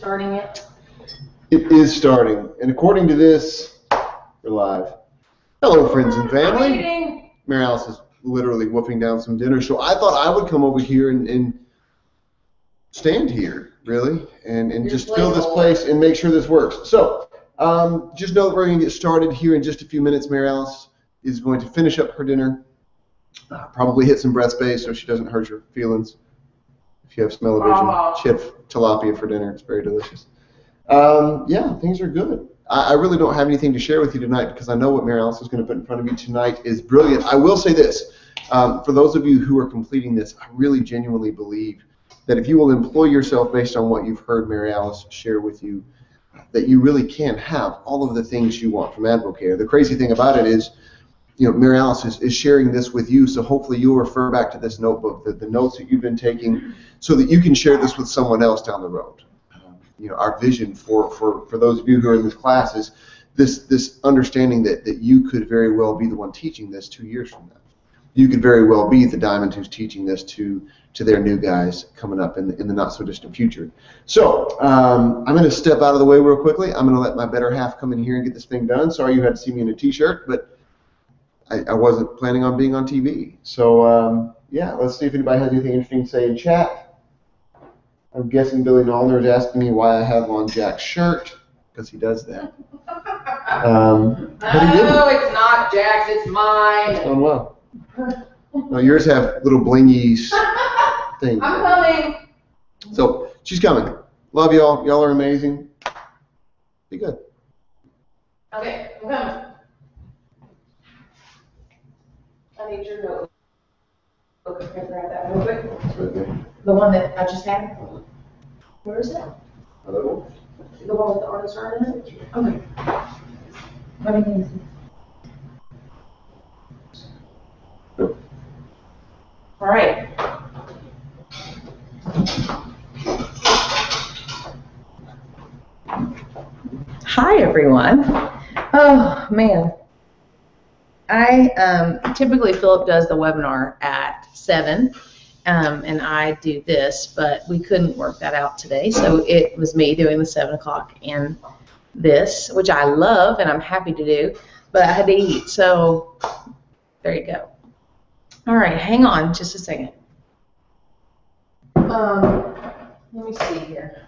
starting it? It is starting, and according to this, we're live. Hello, friends and family. Mary Alice is literally wolfing down some dinner, so I thought I would come over here and stand here, really, and just fill this place and make sure this works. So, just know that we're going to get started here in just a few minutes. Mary Alice is going to finish up her dinner, probably hit some breath space so she doesn't hurt your feelings. If you have smell-o-vision, she had tilapia for dinner. It's very delicious. Yeah, things are good. I really don't have anything to share with you tonight because I know what Mary Alice is going to put in front of you tonight is brilliant. I will say this. For those of you who are completing this, I really genuinely believe that if you will employ yourself based on what you've heard Mary Alice share with you, that you really can have all of the things you want from Advocare. The crazy thing about it is, you know, Mary Alice is sharing this with you, so hopefully you'll refer back to this notebook, the notes that you've been taking, so that you can share this with someone else down the road. You know, our vision for those of you who are in this class is this understanding that you could very well be the one teaching this 2 years from now. You could very well be the diamond who's teaching this to their new guys coming up in the not so distant future. So I'm going to step out of the way real quickly. I'm going to let my better half come in here and get this thing done. Sorry you had to see me in a t-shirt, but I wasn't planning on being on TV. So yeah, let's see if anybody has anything interesting to say in chat. I'm guessing Billy Nallner is asking me why I have on Jack's shirt, because he does that. No, it's not Jack's, it's mine. It's going well. No, yours have little blingy things. I'm coming. So she's coming. Love y'all. Y'all are amazing. Be good. Okay, I'm coming. I need your notebook. Okay, grab that real quick. Okay. The one that I just had. Where is it? Hello? The one with the artist art in it? Okay. Let me see. Go. All right. Hi, everyone. Oh, man. Typically Philip does the webinar at 7, and I do this, but we couldn't work that out today, so it was me doing the 7 o'clock and this, which I love and I'm happy to do, but I had to eat, so there you go. All right, hang on just a second. Let me see here.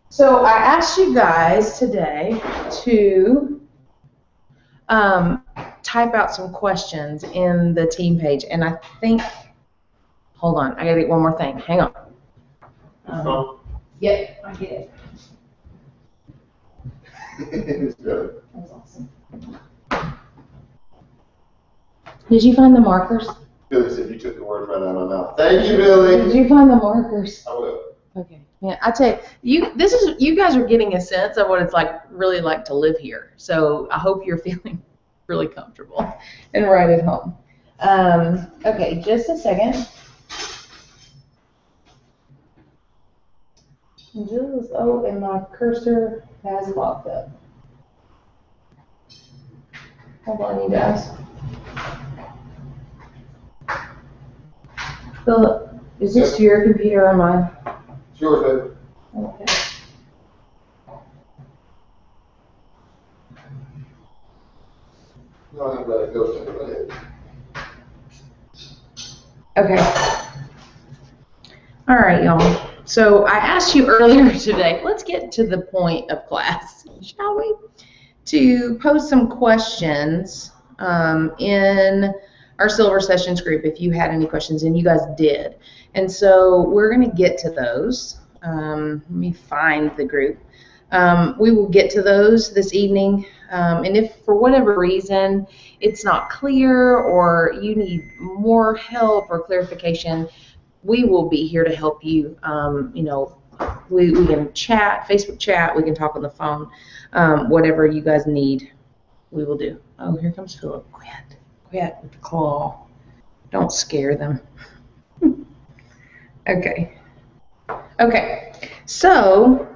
So I asked you guys today to type out some questions in the team page, and I think, hold on, I gotta get one more thing. Hang on. Yep, I get it. That was awesome. Did you find the markers? Billy said you took the word right out of my mouth. Thank you, Billy. Did you find the markers? I will. Okay. Yeah, I tell you, you guys are getting a sense of what it's really like to live here. So I hope you're feeling really comfortable and right at home. Okay, just a second. And my cursor has locked up. Hold on, you guys. Philip, is this your computer or mine? Sure, babe. Okay. No, I'm glad it goes. Go ahead. Okay. All right, y'all. So I asked you earlier today, let's get to the point of class, shall we? To pose some questions in our Silver Sessions group if you had any questions, and you guys did. And so we're going to get to those. Let me find the group. We will get to those this evening. And if for whatever reason it's not clear or you need more help or clarification, we will be here to help you. You know, we can chat, Facebook chat, we can talk on the phone. Whatever you guys need, we will do. Oh, here comes Philip. Quit with the claw. Don't scare them. Okay. Okay. So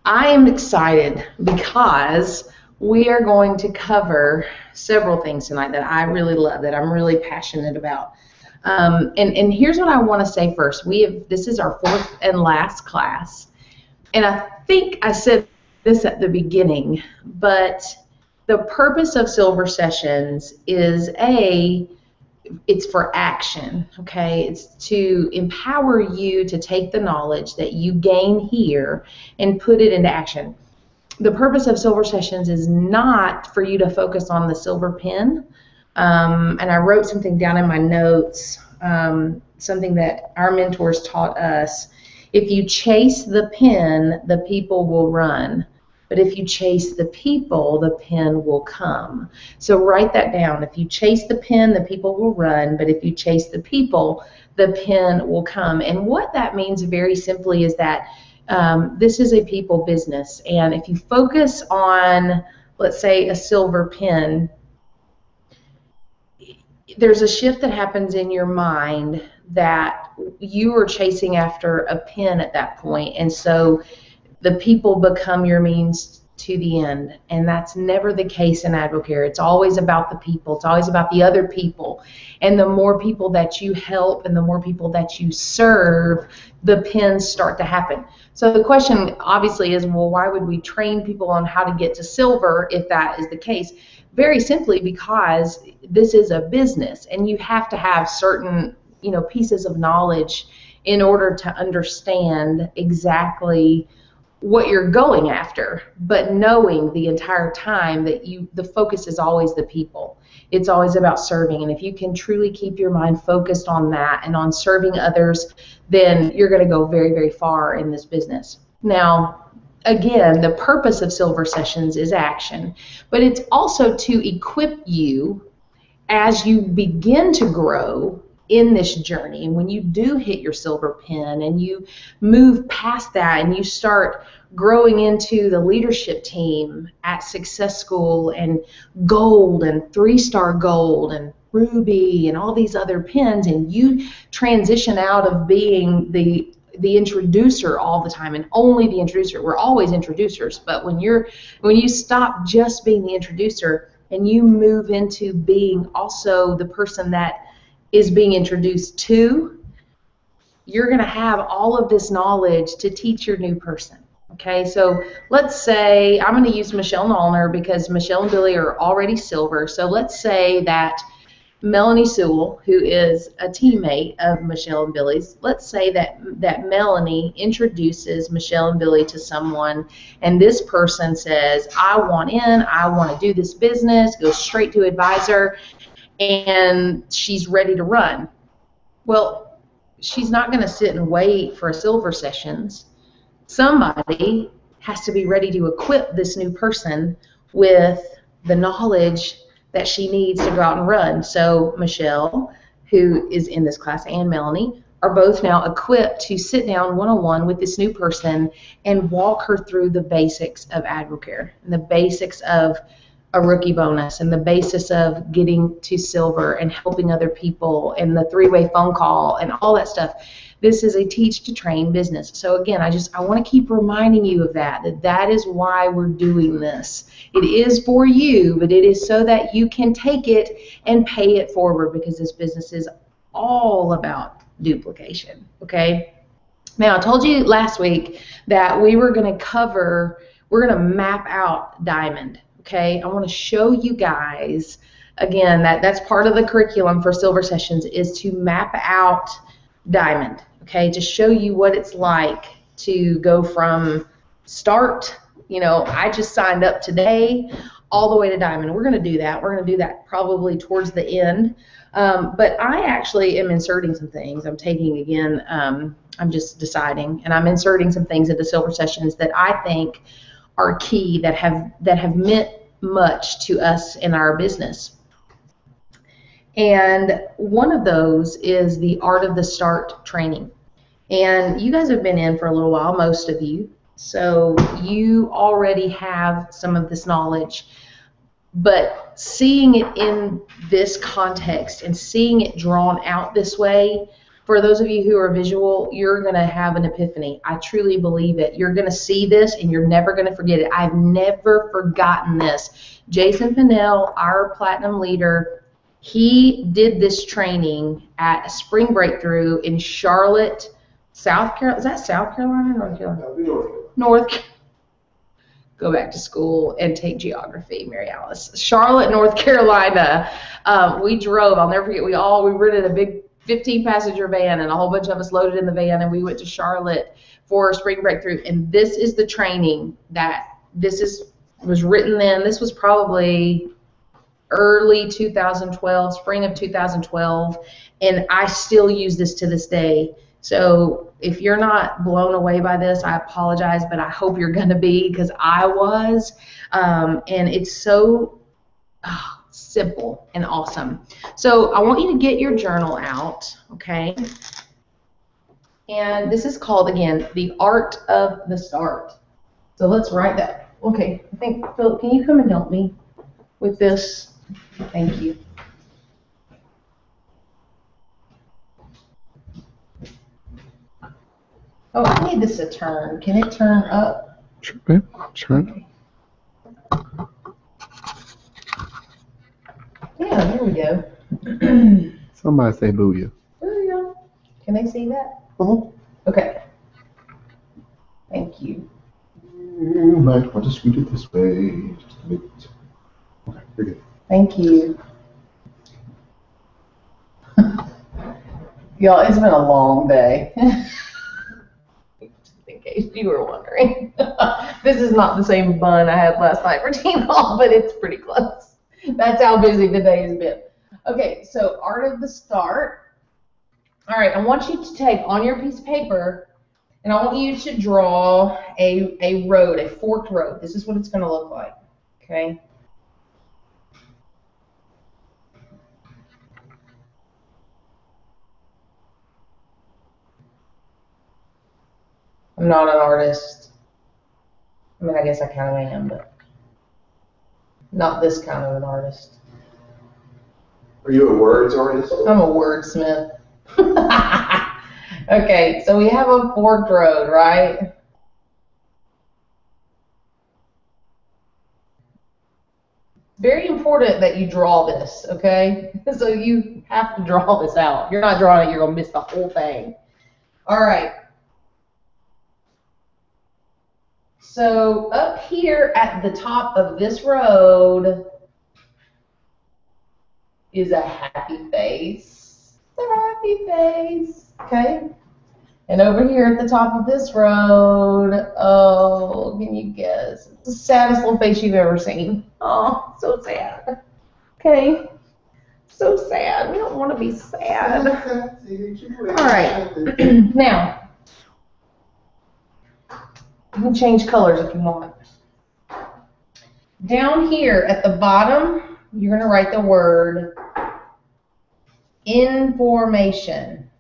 I am excited because we are going to cover several things tonight that I really love, that I'm really passionate about. And here's what I want to say first. This is our fourth and last class. And I think I said this at the beginning, but the purpose of Silver Sessions is it's for action, okay? It's to empower you to take the knowledge that you gain here and put it into action. The purpose of Silver Sessions is not for you to focus on the silver pen. And I wrote something down in my notes, something that our mentors taught us. If you chase the pen, the people will run. But if you chase the people, the pen will come. So write that down. If you chase the pen, the people will run. But if you chase the people, the pen will come. And what that means very simply is that this is a people business. And if you focus on, let's say, a silver pen, there's a shift that happens in your mind that you are chasing after a pen at that point. And so the people become your means to the end. And that's never the case in AdvoCare. It's always about the people. It's always about the other people. And the more people that you help and the more people that you serve, the pens start to happen. So the question obviously is, well, why would we train people on how to get to silver if that is the case? Very simply because this is a business and you have to have certain, pieces of knowledge in order to understand exactly what you're going after, but knowing the entire time that the focus is always the people. It's always about serving. And if you can truly keep your mind focused on that and on serving others, then you're going to go very, very far in this business. Now, again, the purpose of Silver Sessions is action, but it's also to equip you as you begin to grow in this journey. And when you do hit your silver pen and you move past that and you start growing into the leadership team at Success School and Gold and 3-Star Gold and Ruby and all these other pens, and you transition out of being the introducer all the time and only the introducer. We're always introducers, but when you stop just being the introducer and you move into being also the person that is being introduced to, you're going to have all of this knowledge to teach your new person. Okay, so let's say, I'm going to use Michelle Nollner because Michelle and Billy are already silver. So let's say that Melanie Sewell, who is a teammate of Michelle and Billy's, let's say that Melanie introduces Michelle and Billy to someone, and this person says, I want in, I want to do this business, goes straight to advisor, and she's ready to run. Well, she's not going to sit and wait for a Silver Sessions. Somebody has to be ready to equip this new person with the knowledge that she needs to go out and run. So Michelle, who is in this class, and Melanie are both now equipped to sit down one-on-one with this new person and walk her through the basics of AdvoCare and the basics of a rookie bonus and the basis of getting to silver and helping other people and the 3-way phone call and all that stuff. This is a teach to train business. So again, I want to keep reminding you of that is why we're doing this. It is for you, but it is so that you can take it and pay it forward, because this business is all about duplication. Okay? Now, I told you last week that we're going to map out Diamond. Okay, I want to show you guys, again, that's part of the curriculum for Silver Sessions, is to map out Diamond, okay, to show you what it's like to go from start, I just signed up today, all the way to Diamond. We're going to do that. We're going to do that probably towards the end, but I actually am inserting some things. I'm taking, again, I'm just deciding, and I'm inserting some things into Silver Sessions that I think are key, that have meant much to us in our business. And one of those is the Art of the Start training. And you guys have been in for a little while, most of you, so you already have some of this knowledge. But seeing it in this context and seeing it drawn out this way, for those of you who are visual, you're going to have an epiphany. I truly believe it. You're going to see this and you're never going to forget it. I've never forgotten this. Jason Pinnell, our platinum leader, He did this training at Spring Breakthrough in Charlotte, South Carolina. Is that South Carolina or North Carolina? That'll be North. North. Go back to school and take geography, Mary Alice. Charlotte, North Carolina. We drove. I'll never forget. We rented a big 15-passenger van, and a whole bunch of us loaded in the van, and we went to Charlotte for Spring Breakthrough. And this is the training that was written then. This was probably early 2012, spring of 2012, and I still use this to this day. So if you're not blown away by this, I apologize, but I hope you're going to be, because I was. And it's so simple and awesome. So I want you to get your journal out, okay? And this is called, again, The Art of the Start. So let's write that. Okay, I think, Philip, can you come and help me with this? Thank you. Oh, I need this to turn. Can it turn up? Sure, babe. Sure. Okay. Yeah, there we go. Somebody say booyah. Booyah. Can they see that? Uh-huh. Okay. Thank you. You might want to scoot it this way just a bit. Okay, you're good. Thank you. Y'all, it's been a long day. In case you were wondering. This is not the same bun I had last night for T-ball, but it's pretty close. That's how busy the day has been. Okay, so Art of the Start. All right, I want you to take on your piece of paper, and I want you to draw a road, a forked road. This is what it's going to look like, okay? I'm not an artist. I mean, I guess I kind of am, but not this kind of an artist. Are you a words artist? I'm a wordsmith. Okay, so we have a forked road, right? Very important that you draw this, okay? So you have to draw this out. If you're not drawing it, you're going to miss the whole thing. All right. So up here at the top of this road is a happy face. It's a happy face, okay? And over here at the top of this road, oh, can you guess? It's the saddest little face you've ever seen. Oh, so sad. Okay, so sad. We don't want to be sad. All right, now, you can change colors if you want. Down here at the bottom, you're going to write the word information.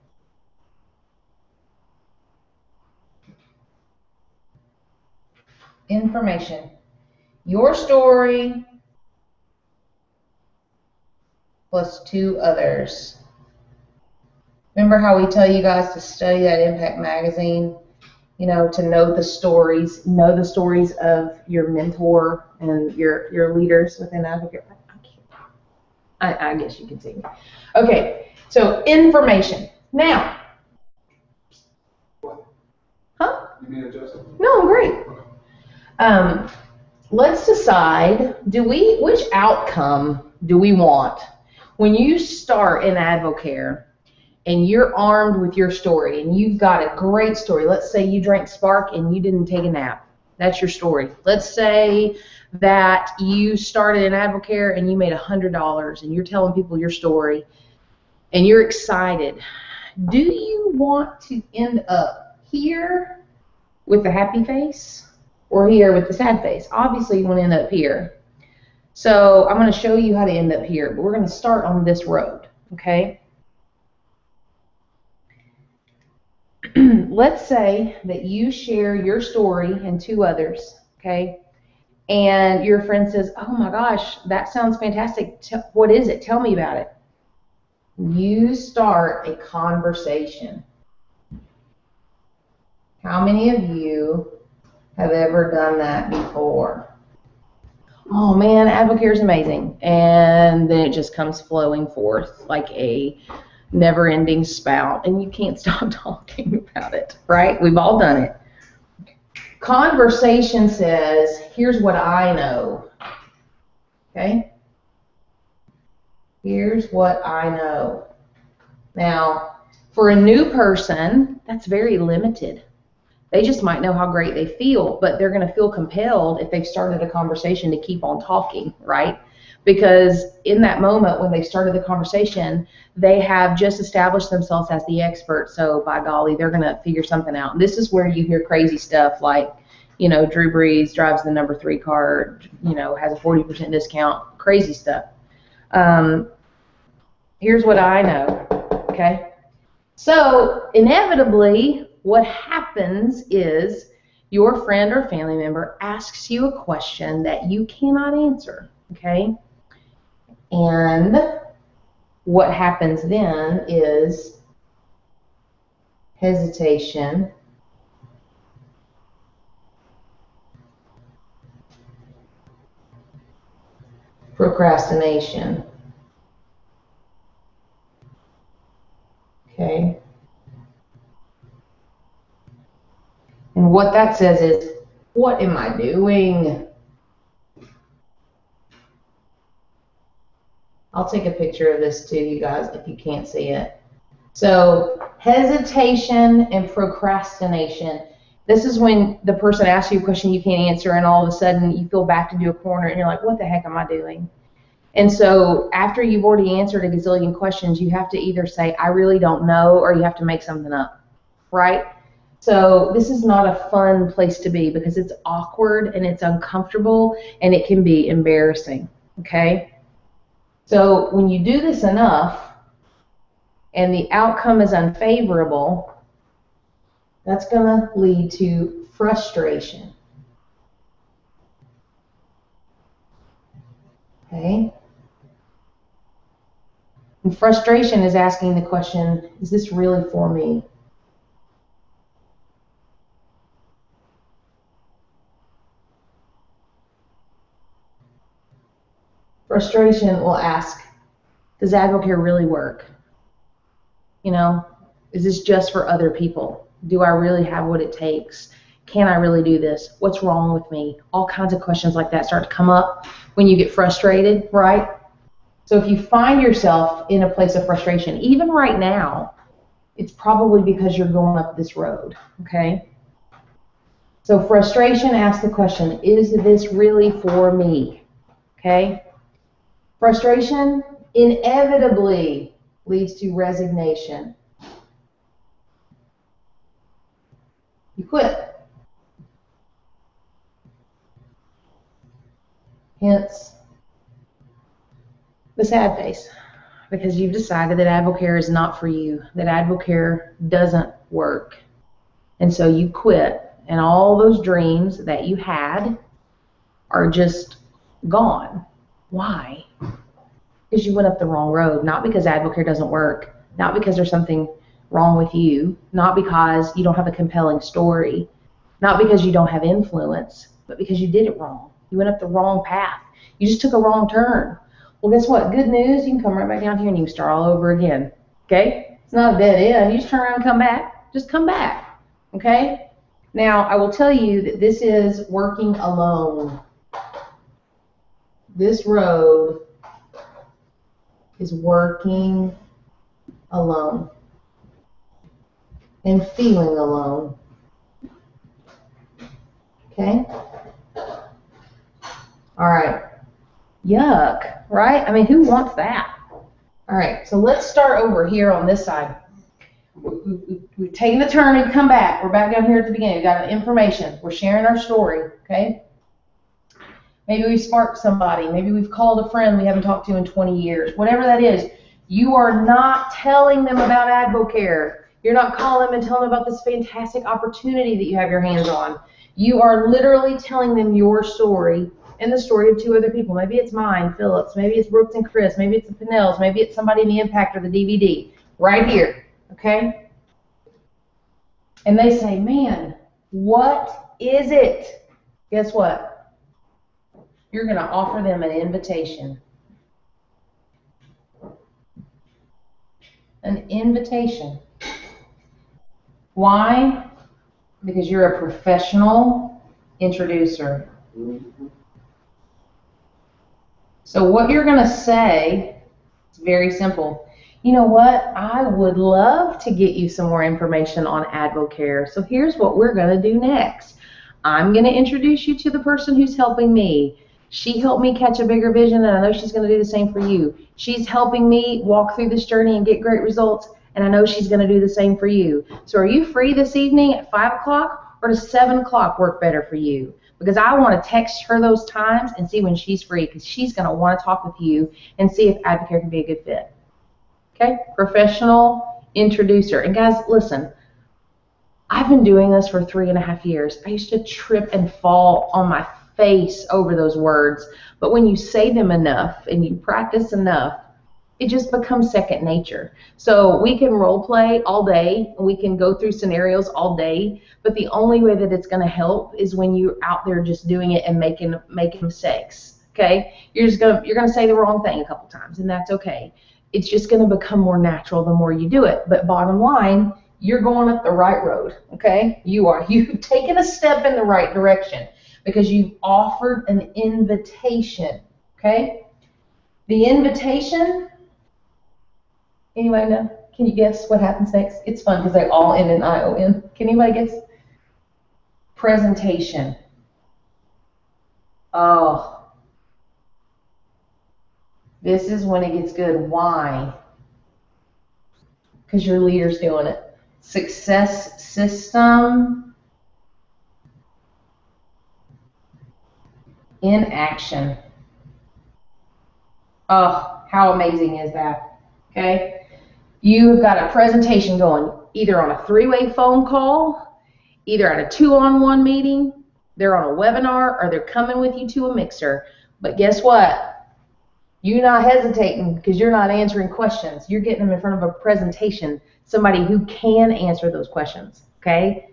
Information. Your story plus 2 others. Remember how we tell you guys to study that Impact magazine? You know, to know the stories of your mentor and your leaders within Advocate. I guess you can see me. Okay, so information. Now, huh? You mean adjusting? No, I'm great. Let's decide, which outcome do we want? When you start in Advocare and you're armed with your story and you've got a great story, let's say you drank Spark and you didn't take a nap. That's your story. Let's say that you started in Advocare and you made $100 and you're telling people your story and you're excited. Do you want to end up here with the happy face or here with the sad face? Obviously you want to end up here. So I'm going to show you how to end up here, but we're going to start on this road, okay? Let's say that you share your story and 2 others, okay? And your friend says, oh my gosh, that sounds fantastic. What is it? Tell me about it. You start a conversation. How many of you have ever done that before? oh man, Advocare is amazing. And then it just comes flowing forth like a never-ending spout, and you can't stop talking about it, right? We've all done it. Conversation says, here's what I know, okay? Here's what I know. Now, for a new person, that's very limited. They just might know how great they feel, but they're going to feel compelled if they've started a conversation to keep on talking, right? Because in that moment when they started the conversation, they have just established themselves as the expert. So by golly, they're going to figure something out. And this is where you hear crazy stuff like, you know, Drew Brees drives the number 3 car, you know, has a 40% discount, crazy stuff. Here's what I know, okay? So inevitably, what happens is your friend or family member asks you a question that you cannot answer, okay? And what happens then is hesitation, procrastination, okay? And what that says is, what am I doing? I'll take a picture of this too, you guys, if you can't see it. So hesitation and procrastination. This is when the person asks you a question you can't answer, and all of a sudden you feel backed into a corner and you're like, what the heck am I doing? And so after you've already answered a gazillion questions, you have to either say, I really don't know, or you have to make something up, right? So this is not a fun place to be because it's awkward and it's uncomfortable and it can be embarrassing, okay? So when you do this enough and the outcome is unfavorable, that's going to lead to frustration, okay? And frustration is asking the question, is this really for me? Frustration will ask, does Advocare really work? You know, is this just for other people? Do I really have what it takes? Can I really do this? What's wrong with me? All kinds of questions like that start to come up when you get frustrated, right? So if you find yourself in a place of frustration, even right now, it's probably because you're going up this road, okay? So frustration asks the question, is this really for me? Okay? Frustration inevitably leads to resignation. You quit. Hence the sad face, because you've decided that Advocare is not for you, that Advocare doesn't work. And so you quit, and all those dreams that you had are just gone. Why? Because you went up the wrong road, not because Advocare doesn't work, not because there's something wrong with you, not because you don't have a compelling story, not because you don't have influence, but because you did it wrong. You went up the wrong path. You just took a wrong turn. Well, guess what? Good news, you can come right back down here and you can start all over again. Okay? It's not a dead end. You just turn around and come back. Just come back. Okay? Now, I will tell you that this is working alone. This road is working alone and feeling alone. Okay? All right. Yuck, right? I mean, who wants that? All right, so let's start over here on this side. We've taken the turn and come back. We're back down here at the beginning. We've got information. We're sharing our story, okay? Maybe we sparked somebody. Maybe we've called a friend we haven't talked to in 20 years. Whatever that is, you are not telling them about Advocare. You're not calling them and telling them about this fantastic opportunity that you have your hands on. You are literally telling them your story and the story of 2 other people. Maybe it's mine, Phillips. Maybe it's Brooks and Chris. Maybe it's the Pinnells. Maybe it's somebody in the Impact or the DVD. Right here, okay? And they say, man, what is it? Guess what? You're going to offer them an invitation. An invitation. Why? Because you're a professional introducer. So what you're going to say is very simple. You know what? I would love to get you some more information on AdvoCare. So here's what we're going to do next. I'm going to introduce you to the person who's helping me. She helped me catch a bigger vision, and I know she's going to do the same for you. She's helping me walk through this journey and get great results, and I know she's going to do the same for you. So are you free this evening at 5 o'clock, or does 7 o'clock work better for you? Because I want to text her those times and see when she's free, because she's going to want to talk with you and see if AdvoCare can be a good fit. Okay? Professional introducer. And guys, listen, I've been doing this for 3.5 years. I used to trip and fall on my face over those words, but when you say them enough and you practice enough, it just becomes second nature. So we can role play all day, and we can go through scenarios all day, but the only way that it's going to help is when you're out there just doing it and making mistakes. Okay? You're going to say the wrong thing a couple times, and that's okay. It's just going to become more natural the more you do it. But bottom line, you're going up the right road. Okay? You've taken a step in the right direction, because you've offered an invitation, okay? The invitation, anybody know? Can you guess what happens next? It's fun because they all end in I-O-N. Can anybody guess? Presentation. Oh. This is when it gets good. Why? Because your leader's doing it. Success system in action. Oh, how amazing is that? Okay? You've got a presentation going either on a 3-way phone call, either at a 2-on-1 meeting, they're on a webinar, or they're coming with you to a mixer. But guess what? You're not hesitating because you're not answering questions. You're getting them in front of a presentation, somebody who can answer those questions. Okay?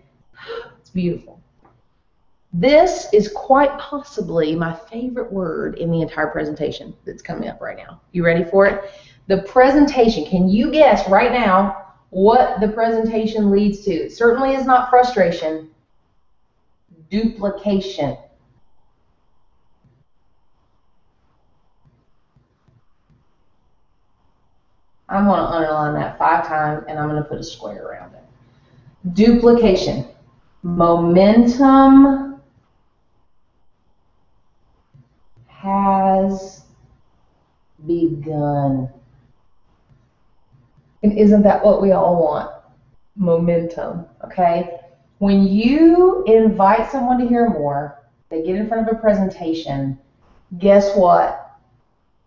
It's beautiful. This is quite possibly my favorite word in the entire presentation that's coming up right now. You ready for it? The presentation. Can you guess right now what the presentation leads to? It certainly is not frustration. Duplication. I'm going to underline that 5 times, and I'm going to put a square around it. Duplication. Momentum has begun. And isn't that what we all want? Momentum, okay? When you invite someone to hear more, they get in front of a presentation, guess what?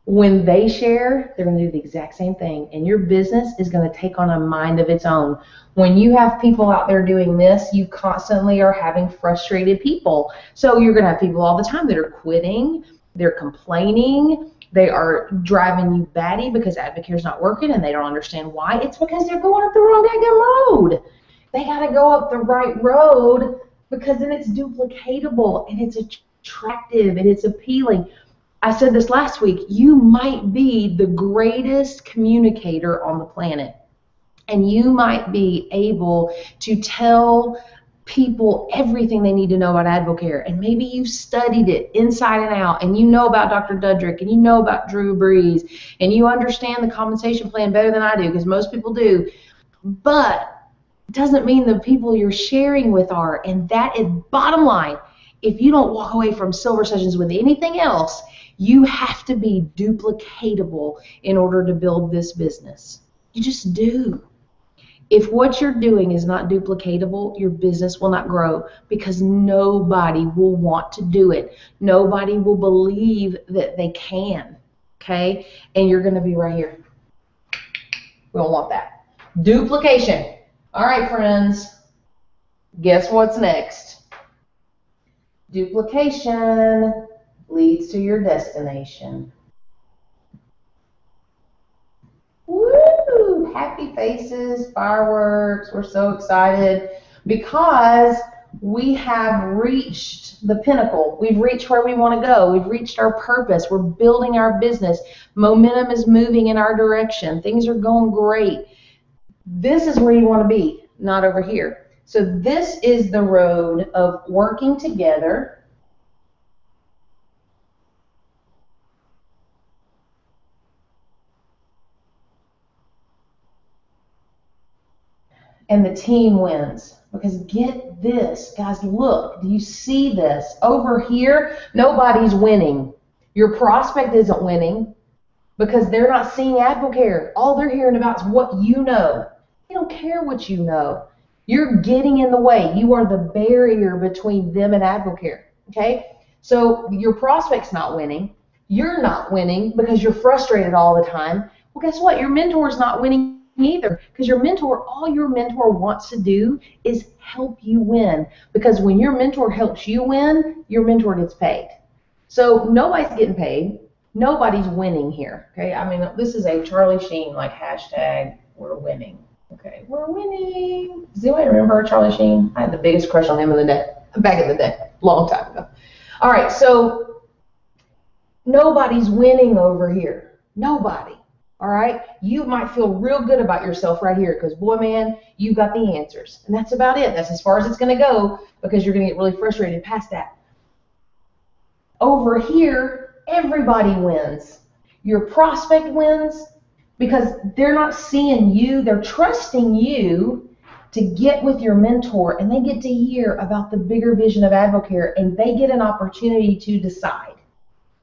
When they share, they're going to do the exact same thing, and your business is going to take on a mind of its own. When you have people out there doing this, you constantly are having frustrated people. So you're going to have people all the time that are quitting, they're complaining, they are driving you batty because AdvoCare's not working and they don't understand why. It's because they're going up the wrong daggone road. They got to go up the right road, because then it's duplicatable and it's attractive and it's appealing. I said this last week, you might be the greatest communicator on the planet, and you might be able to tell people everything they need to know about AdvoCare, and maybe you studied it inside and out, and you know about Dr. Dudrick, and you know about Drew Brees, and you understand the compensation plan better than I do, because most people do, but it doesn't mean the people you're sharing with are, and that is bottom line. If you don't walk away from silver sessions with anything else, you have to be duplicatable in order to build this business. You just do. If what you're doing is not duplicatable, your business will not grow, because nobody will want to do it. Nobody will believe that they can, okay? And you're going to be right here. We don't want that. Duplication. All right, friends. Guess what's next? Duplication leads to your destination. Woo! Happy faces, fireworks. We're so excited because we have reached the pinnacle. We've reached where we want to go. We've reached our purpose. We're building our business. Momentum is moving in our direction. Things are going great. This is where you want to be, not over here. So this is the road of working together and the team wins. Because get this, guys, look, do you see this? Over here, nobody's winning. Your prospect isn't winning because they're not seeing AdvoCare. All they're hearing about is what you know. They don't care what you know. You're getting in the way. You are the barrier between them and AdvoCare, okay? So your prospect's not winning. You're not winning because you're frustrated all the time. Well, guess what? Your mentor's not winning either, because all your mentor wants to do is help you win, because when your mentor helps you win, your mentor gets paid. So nobody's getting paid, nobody's winning here, okay? I mean, this is a Charlie Sheen, like, hashtag we're winning, okay? We're winning. Does anybody remember Charlie Sheen? I had the biggest crush on him back in the day, long time ago. All right, so nobody's winning over here, nobody. All right, you might feel real good about yourself right here because, boy, man, you got the answers. And that's about it. That's as far as it's going to go, because you're going to get really frustrated past that. Over here, everybody wins. Your prospect wins because they're not seeing you. They're trusting you to get with your mentor, and they get to hear about the bigger vision of AdvoCare, and they get an opportunity to decide.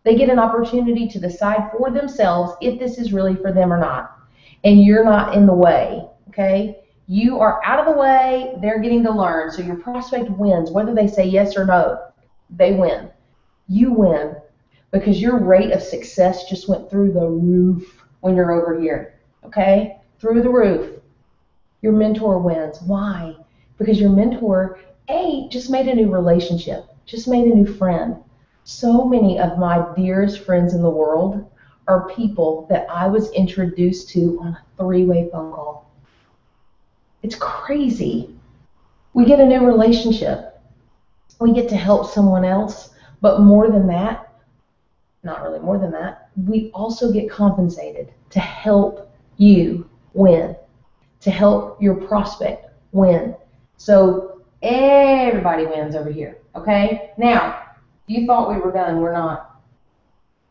They get an opportunity to decide for themselves if this is really for them or not. And you're not in the way, okay? You are out of the way. They're getting to learn. So your prospect wins. Whether they say yes or no, they win. You win because your rate of success just went through the roof when you're over here, okay? Through the roof. Your mentor wins. Why? Because your mentor, just made a new relationship, just made a new friend. So many of my dearest friends in the world are people that I was introduced to on a 3-way phone call. It's crazy. We get a new relationship. We get to help someone else, but more than that, not really more than that, we also get compensated to help you win, to help your prospect win. So everybody wins over here, okay? Now, you thought we were done. We're not.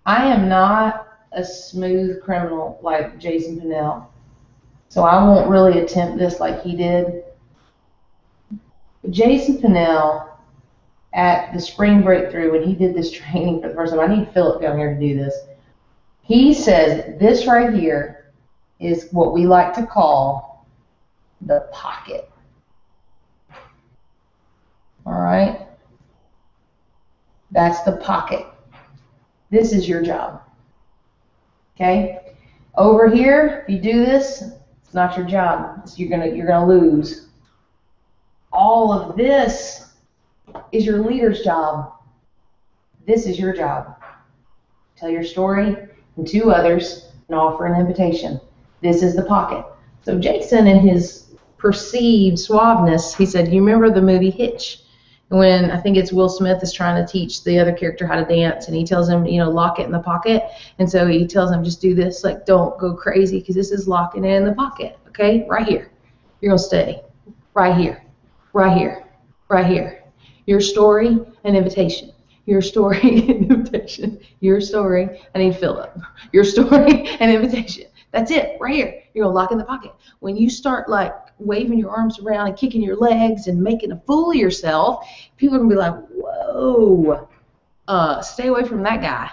I am not a smooth criminal like Jason Pinnell, so I won't really attempt this like he did. But Jason Pinnell, at the Spring Breakthrough, when he did this training for the first time, I need Philip down here to do this. He says this right here is what we like to call the pocket. All right? That's the pocket. This is your job. Okay? Over here, if you do this, it's not your job. You're gonna lose. All of this is your leader's job. This is your job. Tell your story and to others and offer an invitation. This is the pocket. So Jason, in his perceived suaveness, he said, you remember the movie Hitch? When I think it's Will Smith is trying to teach the other character how to dance, and he tells him, lock it in the pocket. And so he tells him, just do this, like, don't go crazy, because this is locking it in the pocket, okay? Right here. You're going to stay. Right here. Right here. Right here. Your story, an invitation. Your story, an invitation. Your story, I need Philip. Your story, an invitation. That's it, right here. You're going to lock in the pocket. When you start, like, waving your arms around and kicking your legs and making a fool of yourself, people are going to be like, whoa, stay away from that guy.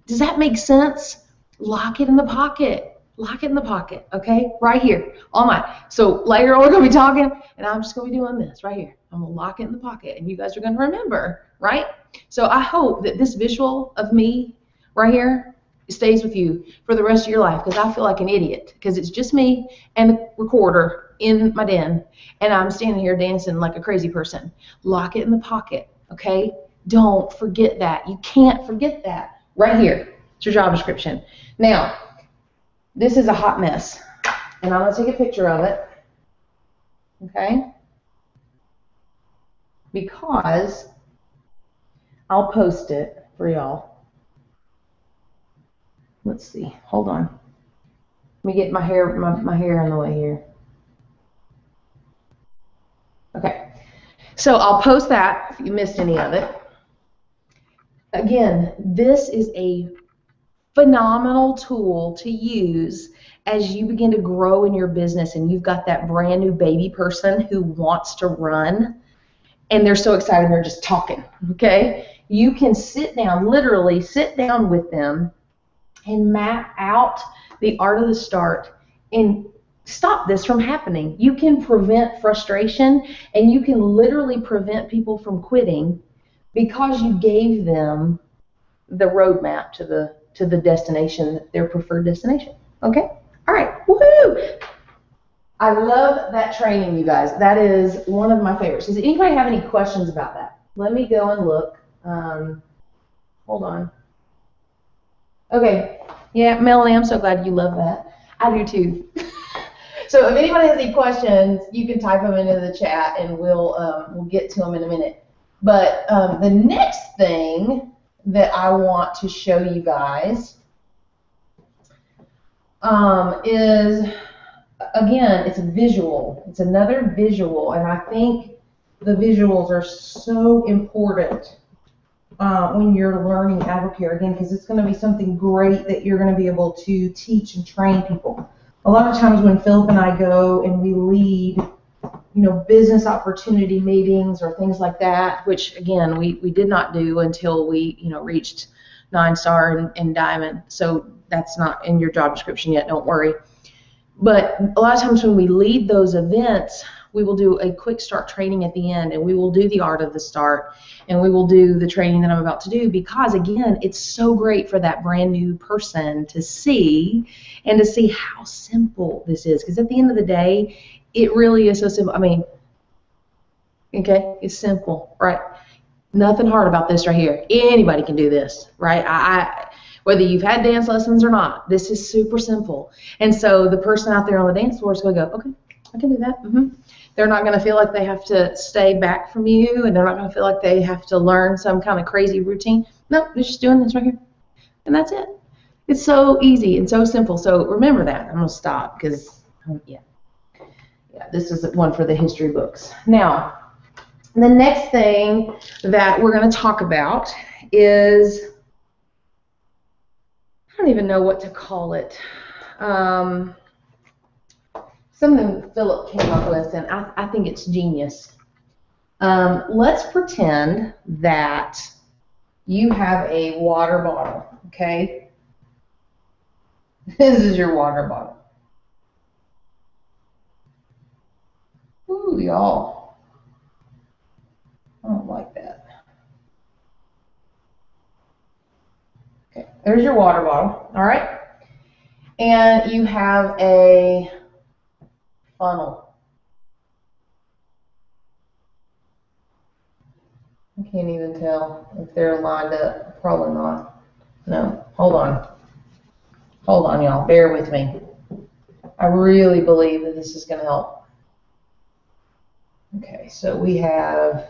Does that make sense? Lock it in the pocket. Lock it in the pocket, okay? Right here, all night. So later on, we're going to be talking, and I'm just going to be doing this right here. I'm going to lock it in the pocket, and you guys are going to remember, right? So I hope that this visual of me right here stays with you for the rest of your life, because I feel like an idiot, because it's just me and the recorder in my den, and I'm standing here dancing like a crazy person. Lock it in the pocket, okay? Don't forget that. You can't forget that. Right here. It's your job description. Now, this is a hot mess, and I'm going to take a picture of it, okay? because I'll post it for y'all. Let's see. Hold on. Let me get my hair in the way here. Okay. So I'll post that if you missed any of it. Again, this is a phenomenal tool to use as you begin to grow in your business and you've got that brand new baby person who wants to run and they're so excited they're just talking, okay? You can sit down, literally sit down with them and map out the art of the start and stop this from happening. You can prevent frustration and you can literally prevent people from quitting because you gave them the roadmap to the destination, their preferred destination. Okay? All right. Woohoo! I love that training, you guys. That is one of my favorites. Does anybody have any questions about that? Let me go and look. Hold on. Okay. Yeah, Melanie, I'm so glad you love that. I do too. So if anybody has any questions, you can type them into the chat and we'll get to them in a minute. But the next thing that I want to show you guys is, again, it's a visual. It's another visual, and I think the visuals are so important when you're learning AdvoCare, again, because it's going to be something great that you're going to be able to teach and train people. A lot of times when Philip and I go and we lead, business opportunity meetings or things like that, which again we did not do until we reached 9-star and diamond. So that's not in your job description yet. Don't worry. But a lot of times when we lead those events, we will do a quick start training at the end, and we will do the art of the start, and we will do the training that I'm about to do, because again, it's so great for that brand new person to see and to see how simple this is. Because at the end of the day, it really is so simple. I mean, okay, it's simple, right? Nothing hard about this right here. Anybody can do this, right? Whether you've had dance lessons or not, this is super simple. And so the person out there on the dance floor is going to go, okay, I can do that. They're not going to feel like they have to stay back from you, and they're not going to feel like they have to learn some kind of crazy routine. No, they're just doing this right here, and that's it. It's so easy and so simple. So remember that. I'm going to stop because, yeah, this is one for the history books. Now, the next thing that we're going to talk about is, I don't even know what to call it. Something Philip came up with, and I think it's genius. Let's pretend that you have a water bottle, okay? This is your water bottle. Ooh, y'all. I don't like that. Okay, there's your water bottle, all right? And you have a funnel. I can't even tell if they're lined up. Probably not. No, hold on. Hold on, y'all. Bear with me. I really believe that this is going to help. Okay, so we have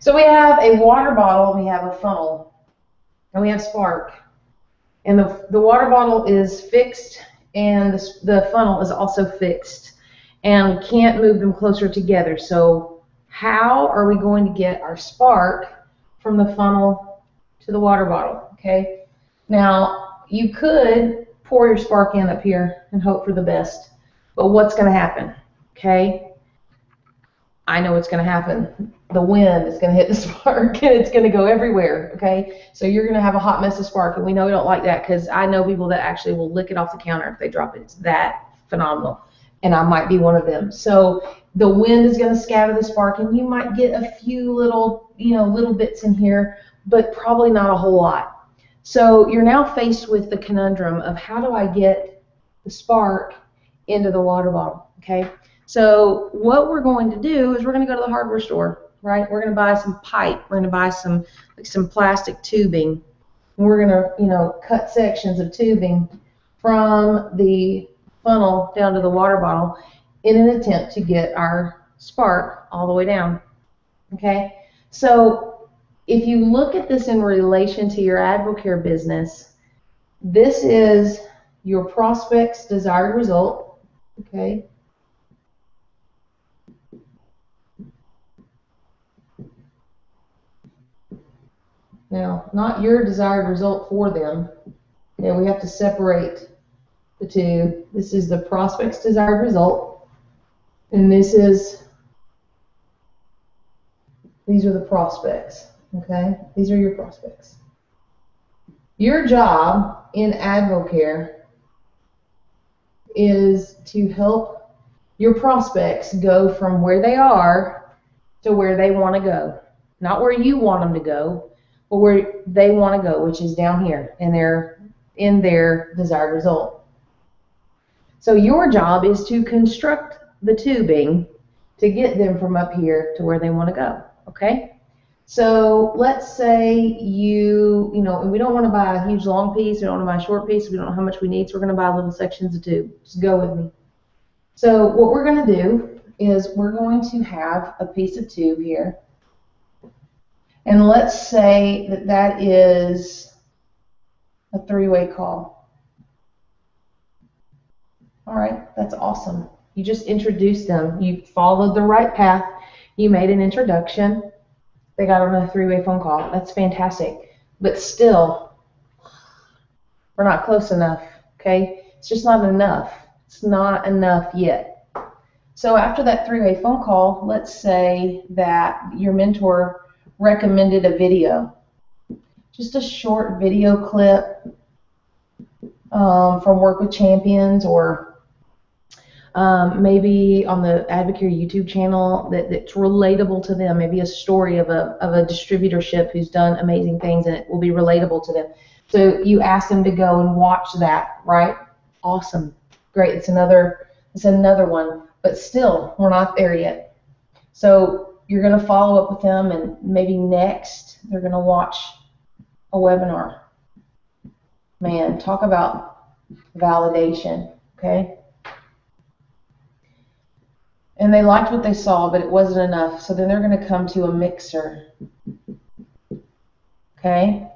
so we have a water bottle, we have a funnel, and we have spark. And the water bottle is fixed, and the funnel is also fixed. And we can't move them closer together. So how are we going to get our spark from the funnel to the water bottle? Okay. Now, you could pour your spark in up here and hope for the best. But what's going to happen? Okay. I know what's going to happen. The wind is going to hit the spark, and it's going to go everywhere, okay? So you're going to have a hot mess of spark, and we know we don't like that, because I know people that actually will lick it off the counter if they drop it. It's that phenomenal, and I might be one of them. So the wind is going to scatter the spark, and you might get a few little bits in here, but probably not a whole lot. So you're now faced with the conundrum of, how do I get the spark into the water bottle, okay? So what we're going to do is we're going to go to the hardware store, right? We're going to buy some pipe. We're going to buy some plastic tubing, And we're gonna, cut sections of tubing from the funnel down to the water bottle in an attempt to get our spark all the way down. Okay? So if you look at this in relation to your AdvoCare business, this is your prospect's desired result. Okay? Now, not your desired result for them. Okay, we have to separate the two. This is the prospect's desired result, and these are the prospects. Okay, these are your prospects. Your job in AdvoCare is to help your prospects go from where they are to where they want to go. Not where you want them to go, but where they want to go, which is down here in their desired result. So your job is to construct the tubing to get them from up here to where they want to go. Okay? So let's say and we don't want to buy a huge long piece, we don't want to buy a short piece, we don't know how much we need, so we're going to buy little sections of tube. Just go with me. So what we're going to do is we're going to have a piece of tube here. And let's say that is a three-way call. All right, that's awesome. You just introduced them. You followed the right path. You made an introduction. They got on a three-way phone call. That's fantastic. But still, we're not close enough, okay? It's just not enough. It's not enough yet. So after that three-way phone call, let's say that your mentor recommended a video. Just a short video clip from Work with Champions, or maybe on the AdvoCare YouTube channel that's relatable to them. Maybe a story of a distributorship who's done amazing things, and it will be relatable to them. So you ask them to go and watch that, right? Awesome. Great. It's another one. But still, we're not there yet. So you're going to follow up with them, and maybe next they're going to watch a webinar. Man, talk about validation, okay? And they liked what they saw, but it wasn't enough. So then they're going to come to a mixer. Okay?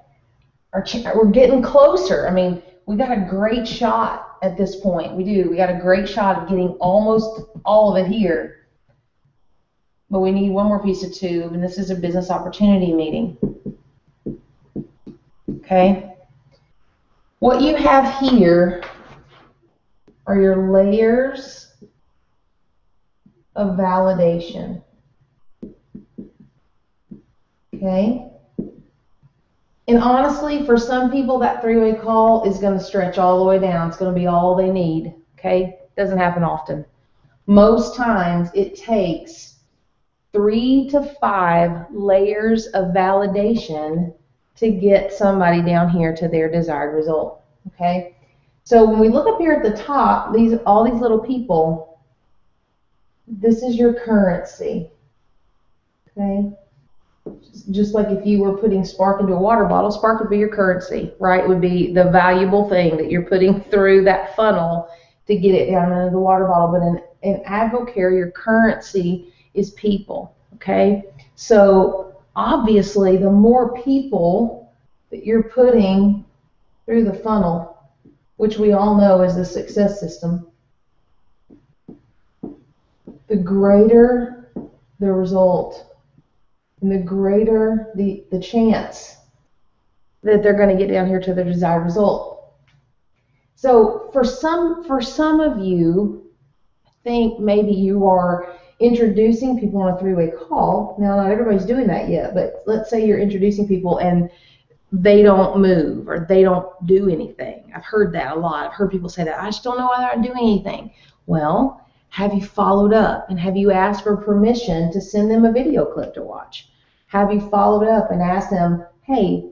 We're getting closer. I mean, we got a great shot at this point. We do. We got a great shot of getting almost all of it here. But we need one more piece of tube, and this is a business opportunity meeting. Okay? What you have here are your layers of validation. Okay? And honestly, for some people, that three-way call is going to stretch all the way down. It's going to be all they need. Okay? Doesn't happen often. Most times, it takes 3 to 5 layers of validation to get somebody down here to their desired result. Okay? So when we look up here at the top, all these little people, this is your currency. Okay? Just like if you were putting spark into a water bottle, spark would be your currency, right? It would be the valuable thing that you're putting through that funnel to get it down into the water bottle. But in AdvoCare, your currency is people, okay? So obviously, the more people that you're putting through the funnel, which we all know is the success system, the greater the result, and the greater the chance that they're going to get down here to their desired result. So for some of you, I think maybe you are introducing people on a three-way call. Now, not everybody's doing that yet, but let's say you're introducing people and they don't move or they don't do anything. I've heard that a lot. I've heard people say that. I just don't know why they're not doing anything. Well, have you followed up and have you asked for permission to send them a video clip to watch? Have you followed up and asked them, hey,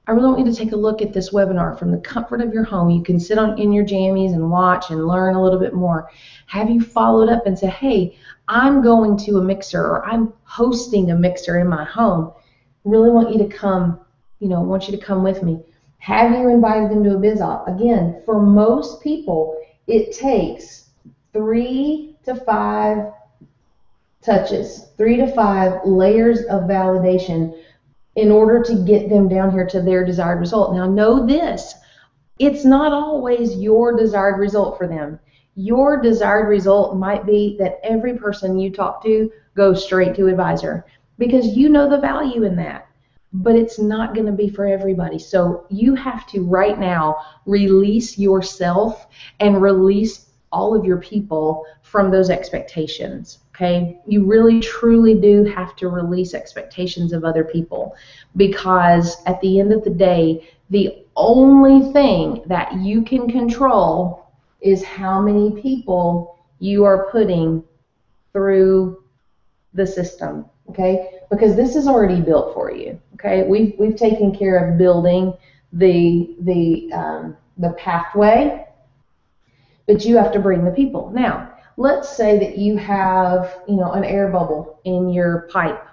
I really want you to take a look at this webinar from the comfort of your home. You can sit in your jammies and watch and learn a little bit more. Have you followed up and said, hey, I'm going to a mixer or I'm hosting a mixer in my home. Really want you to come, want you to come with me. Have you invited them to a biz op? Again, for most people, it takes 3 to 5 touches, 3 to 5 layers of validation in order to get them down here to their desired result. Now, know this, it's not always your desired result for them. Your desired result might be that every person you talk to goes straight to advisor because you know the value in that. But it's not going to be for everybody. So you have to right now release yourself and release all of your people from those expectations. Okay? You really truly do have to release expectations of other people, because at the end of the day, the only thing that you can control is how many people you are putting through the system. Okay, because this is already built for you. Okay, we've taken care of building the pathway, but you have to bring the people. Now, let's say that you have an air bubble in your pipe,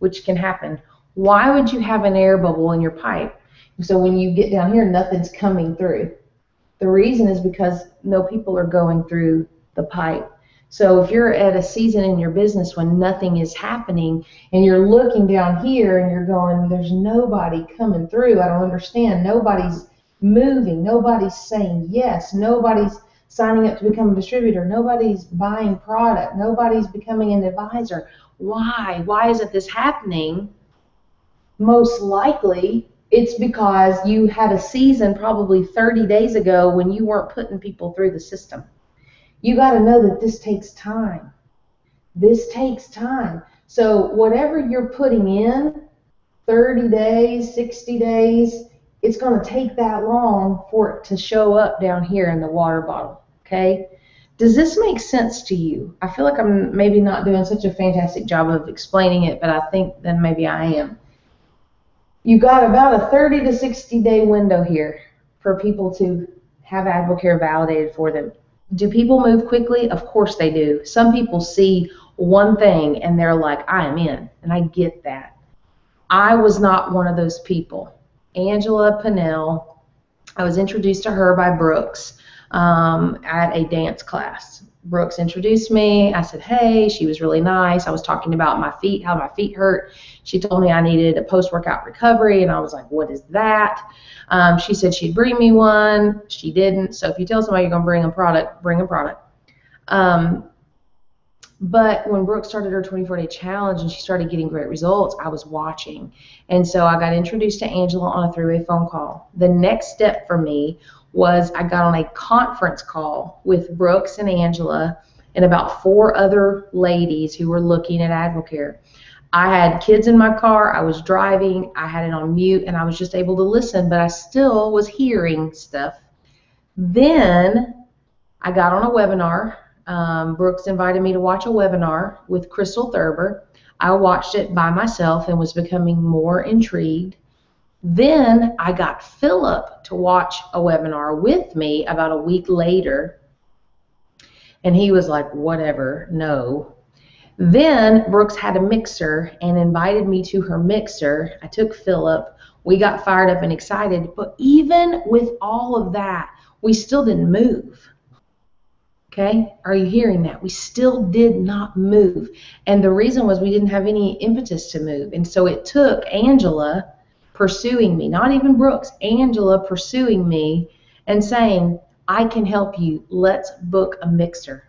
which can happen. Why would you have an air bubble in your pipe? So when you get down here, nothing's coming through. The reason is because no people are going through the pipe. So if you're at a season in your business when nothing is happening and you're looking down here and you're going, there's nobody coming through, I don't understand, nobody's moving, nobody's saying yes, nobody's signing up to become a distributor, nobody's buying product, nobody's becoming an advisor. Why? Why isn't this happening? Most likely it's because you had a season probably 30 days ago when you weren't putting people through the system. You got to know that this takes time. This takes time. So whatever you're putting in, 30 days, 60 days, it's going to take that long for it to show up down here in the water bottle. Okay? Does this make sense to you? I feel like I'm maybe not doing such a fantastic job of explaining it, but I think then maybe I am. You got about a 30 to 60 day window here for people to have AdvoCare validated for them. Do people move quickly? Of course they do. Some people see one thing and they're like, I am in, and I get that. I was not one of those people. Angela Pinnell, I was introduced to her by Brooks at a dance class. Brooks introduced me. I said, hey, she was really nice. I was talking about my feet, how my feet hurt. She told me I needed a post-workout recovery, and I was like, what is that? She said she'd bring me one. She didn't. So if you tell somebody you're going to bring a product, bring a product. But when Brooke started her 24-day challenge and she started getting great results, I was watching. And so I got introduced to Angela on a three-way phone call. The next step for me was I got on a conference call with Brooks and Angela and about 4 other ladies who were looking at AdvoCare. I had kids in my car, I was driving, I had it on mute, and I was just able to listen, but I still was hearing stuff. Then I got on a webinar. Brooks invited me to watch a webinar with Crystal Thurber. I watched it by myself and was becoming more intrigued. Then I got Philip to watch a webinar with me about a week later, and he was like, whatever, no. Then Brooks had a mixer and invited me to her mixer. I took Philip. We got fired up and excited, but even with all of that, we still didn't move. Okay, are you hearing that? We still did not move, and the reason was we didn't have any impetus to move. And so it took Angela pursuing me, not even Brooks, Angela pursuing me and saying, I can help you. Let's book a mixer.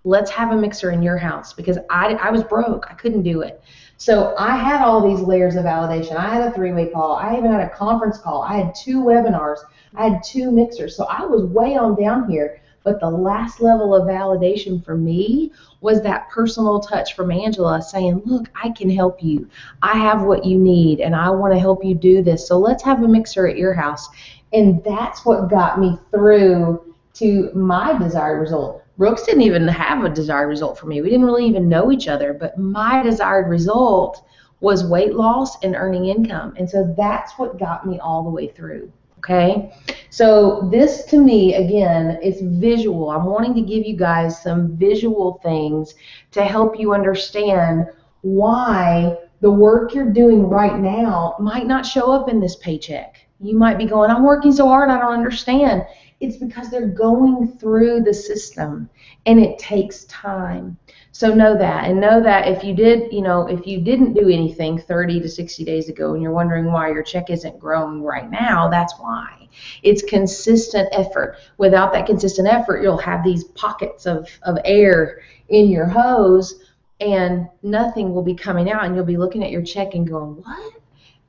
Let's have a mixer in your house, because I was broke. I couldn't do it. So I had all these layers of validation. I had a 3-way call. I even had a conference call. I had 2 webinars. I had 2 mixers. So I was way on down here. But the last level of validation for me was that personal touch from Angela saying, look, I can help you. I have what you need, and I want to help you do this. So let's have a mixer at your house. And that's what got me through to my desired result. Brooks didn't even have a desired result for me. We didn't really even know each other. But my desired result was weight loss and earning income. And so that's what got me all the way through. Okay, so this to me, again, is visual. I'm wanting to give you guys some visual things to help you understand why the work you're doing right now might not show up in this paycheck. You might be going, I'm working so hard, I don't understand. It's because they're going through the system, and it takes time. So know that, and know that if you didn't do anything 30 to 60 days ago and you're wondering why your check isn't growing right now, that's why. It's consistent effort. Without that consistent effort, you'll have these pockets of air in your hose, and nothing will be coming out, and you'll be looking at your check and going, what?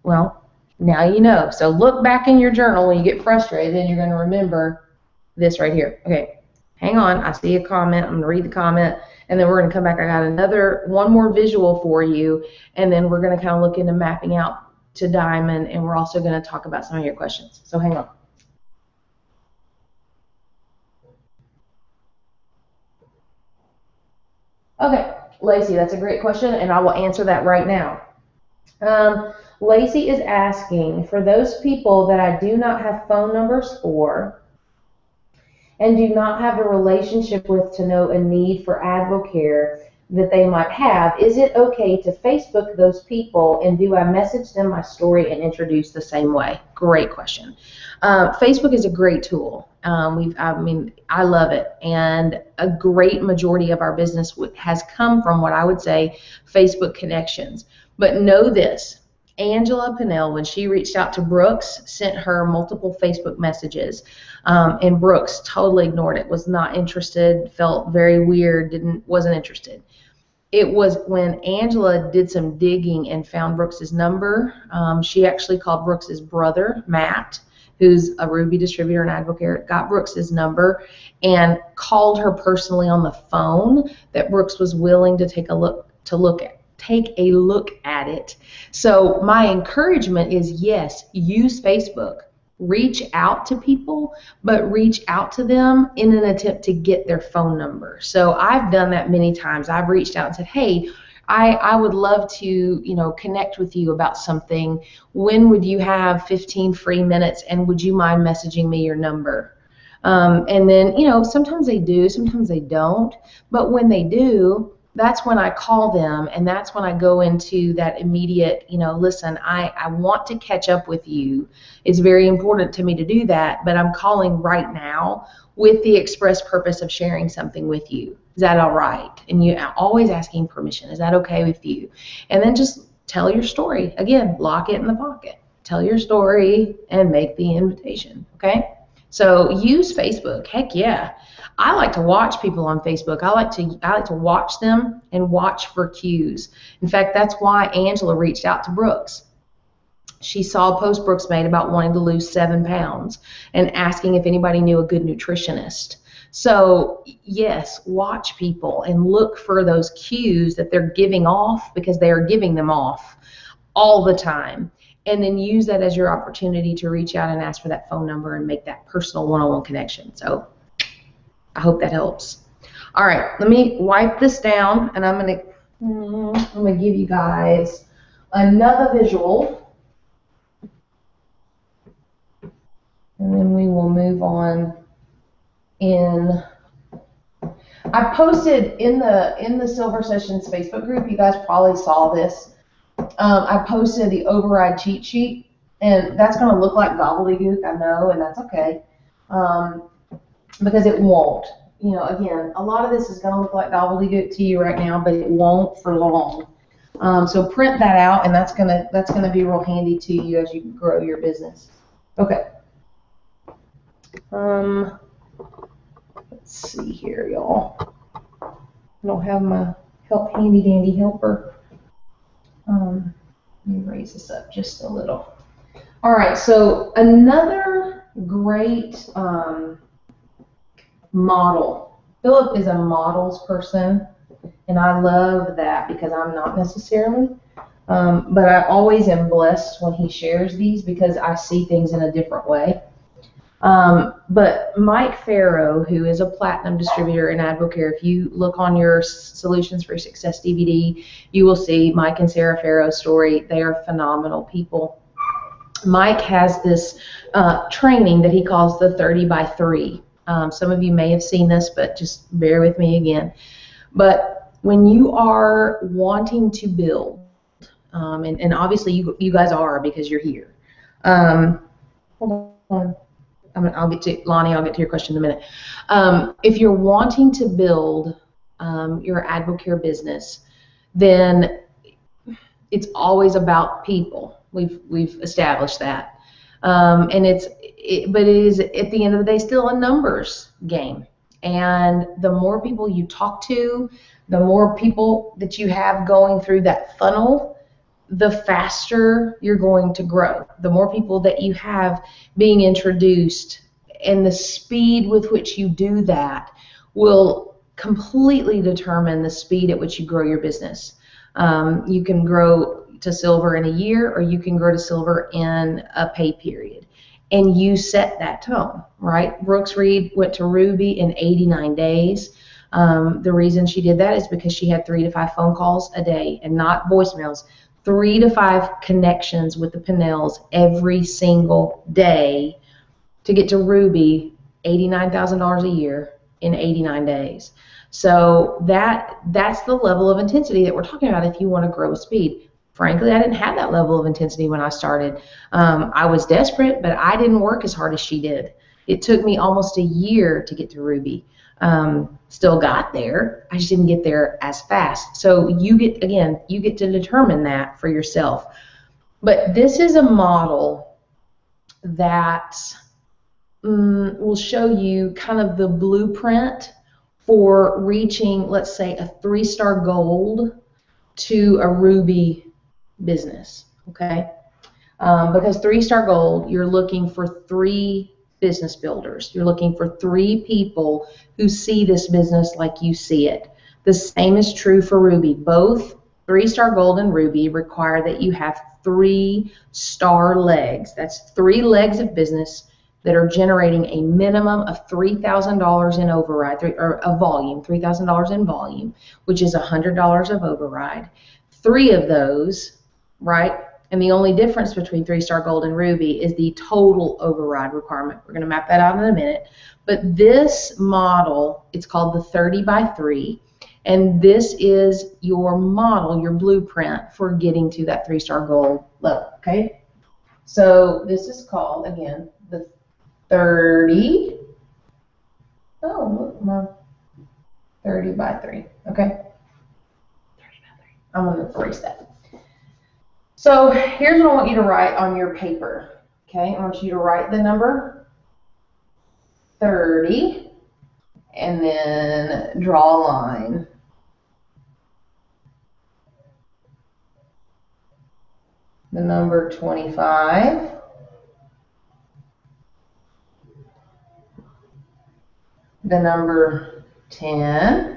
Well, now you know. So look back in your journal when you get frustrated, and you're going to remember this right here. Okay, hang on. I see a comment. I'm going to read the comment, and then we're going to come back. I got one more visual for you, and then we're going to kind of look into mapping out to Diamond, and we're also going to talk about some of your questions. So hang on. Okay, Lacey, that's a great question, and I will answer that right now. Lacey is asking, for those people that I do not have phone numbers for and do not have a relationship with to know a need for AdvoCare that they might have, is it okay to Facebook those people, and do I message them my story and introduce the same way? Great question. Facebook is a great tool. I love it, and a great majority of our business has come from what I would say Facebook connections. But know this, Angela Pinnell, when she reached out to Brooks, sent her multiple Facebook messages, and Brooks totally ignored it, was not interested, felt very weird, wasn't interested. It was when Angela did some digging and found Brooks's number. She actually called Brooks's brother, Matt, who's a Ruby distributor and advocate, got Brooks's number and called her personally on the phone, that Brooks was willing to take a look at it. So my encouragement is, yes, use Facebook. Reach out to people, but reach out to them in an attempt to get their phone number. So I've done that many times. I've reached out and said, hey, I would love to, connect with you about something. When would you have 15 free minutes, and would you mind messaging me your number? And then, sometimes they do, sometimes they don't. But when they do, that's when I call them, and that's when I go into that immediate, listen, I want to catch up with you. It's very important to me to do that, but I'm calling right now with the express purpose of sharing something with you. Is that all right? And you always asking permission. Is that okay with you? And then just tell your story. Again, lock it in the pocket. Tell your story and make the invitation, okay? So use Facebook. Heck yeah. I like to watch people on Facebook. I like to watch them and watch for cues. In fact, that's why Angela reached out to Brooks. She saw a post Brooks made about wanting to lose 7 pounds and asking if anybody knew a good nutritionist. So yes, watch people and look for those cues that they're giving off, because they are giving them off all the time. And then use that as your opportunity to reach out and ask for that phone number and make that personal one-on-one connection. So I hope that helps. All right, let me wipe this down, and I'm gonna give you guys another visual, and then we will move on. I posted in the Silver Sessions Facebook group. You guys probably saw this. I posted the override cheat sheet, and that's going to look like gobbledygook, I know, and that's okay, because it won't. Again, a lot of this is going to look like gobbledygook to you right now, but it won't for long. So print that out, and that's gonna be real handy to you as you grow your business. Okay. Let's see here, y'all. I don't have my handy dandy helper. Let me raise this up just a little. All right, so another great model. Philip is a models person, and I love that because I'm not necessarily. But I always am blessed when he shares these because I see things in a different way. But Mike Farrow, who is a platinum distributor in AdvoCare, if you look on your Solutions for Success DVD, you will see Mike and Sarah Farrow's story. They are phenomenal people. Mike has this training that he calls the 30 by 3. Some of you may have seen this, but just bear with me again. But when you are wanting to build, and obviously you guys are because you're here, hold on. I'll get to Lonnie. I'll get to your question in a minute. If you're wanting to build your AdvoCare business, then it's always about people. We've established that, and but it is at the end of the day still a numbers game. And the more people you talk to, the more people that you have going through that funnel, the faster you're going to grow. The more people that you have being introduced, and the speed with which you do that will completely determine the speed at which you grow your business. You can grow to silver in a year, or you can grow to silver in a pay period. And you set that tone, right? Brooks Reed went to Ruby in 89 days. The reason she did that is because she had 3 to 5 phone calls a day, and not voicemails. 3 to 5 connections with the Pinnells every single day to get to Ruby, $89,000 a year in 89 days. So that's the level of intensity that we're talking about if you want to grow with speed. Frankly, I didn't have that level of intensity when I started. I was desperate, but I didn't work as hard as she did. It took me almost a year to get to Ruby. Still got there. I just didn't get there as fast. So you get to determine that for yourself. But this is a model that will show you kind of the blueprint for reaching, let's say, a 3-star gold to a Ruby business, okay? Because 3-star gold, you're looking for 3 business builders. You're looking for 3 people who see this business like you see it. The same is true for Ruby. Both 3-star gold and Ruby require that you have 3-star legs. That's 3 legs of business that are generating a minimum of $3,000 in override, or a volume, $3,000 in volume, which is $100 of override. 3 of those, right? And the only difference between 3-star gold and Ruby is the total override requirement. We're going to map that out in a minute. But this model, it's called the 30 by 3, and this is your model, your blueprint for getting to that 3-star gold level, okay? So this is called, again, the 30, oh, look, 30 by 3, okay? 30 by 3. I'm going to erase that. So here's what I want you to write on your paper, okay? I want you to write the number 30 and then draw a line. The number 25. The number 10.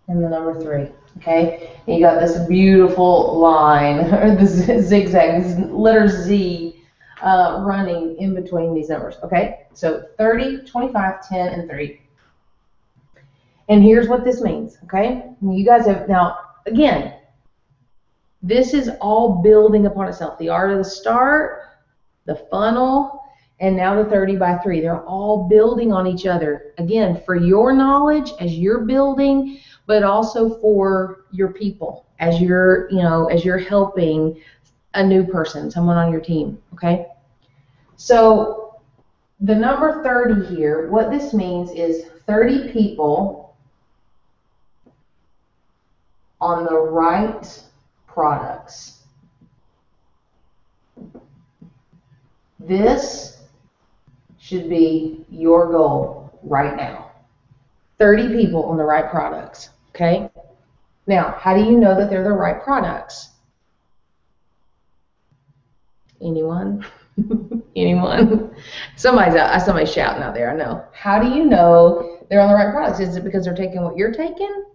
And the number 3, okay? And you got this beautiful line, or this zigzag, this letter Z running in between these numbers, okay? So 30, 25, 10, and 3. And here's what this means, okay? You guys have, now, again, this is all building upon itself. The art of the start, the funnel, and now the 30 by 3. They're all building on each other. Again, for your knowledge as you're building, but also for your people as you're, as you're helping a new person, someone on your team, okay? So the number 30 here, what this means is 30 people on the right products. This should be your goal right now. 30 people on the right products, okay? Now, how do you know that they're the right products? Anyone? Anyone? Somebody's shouting out there, I know. How do you know they're on the right products? Is it because they're taking what you're taking?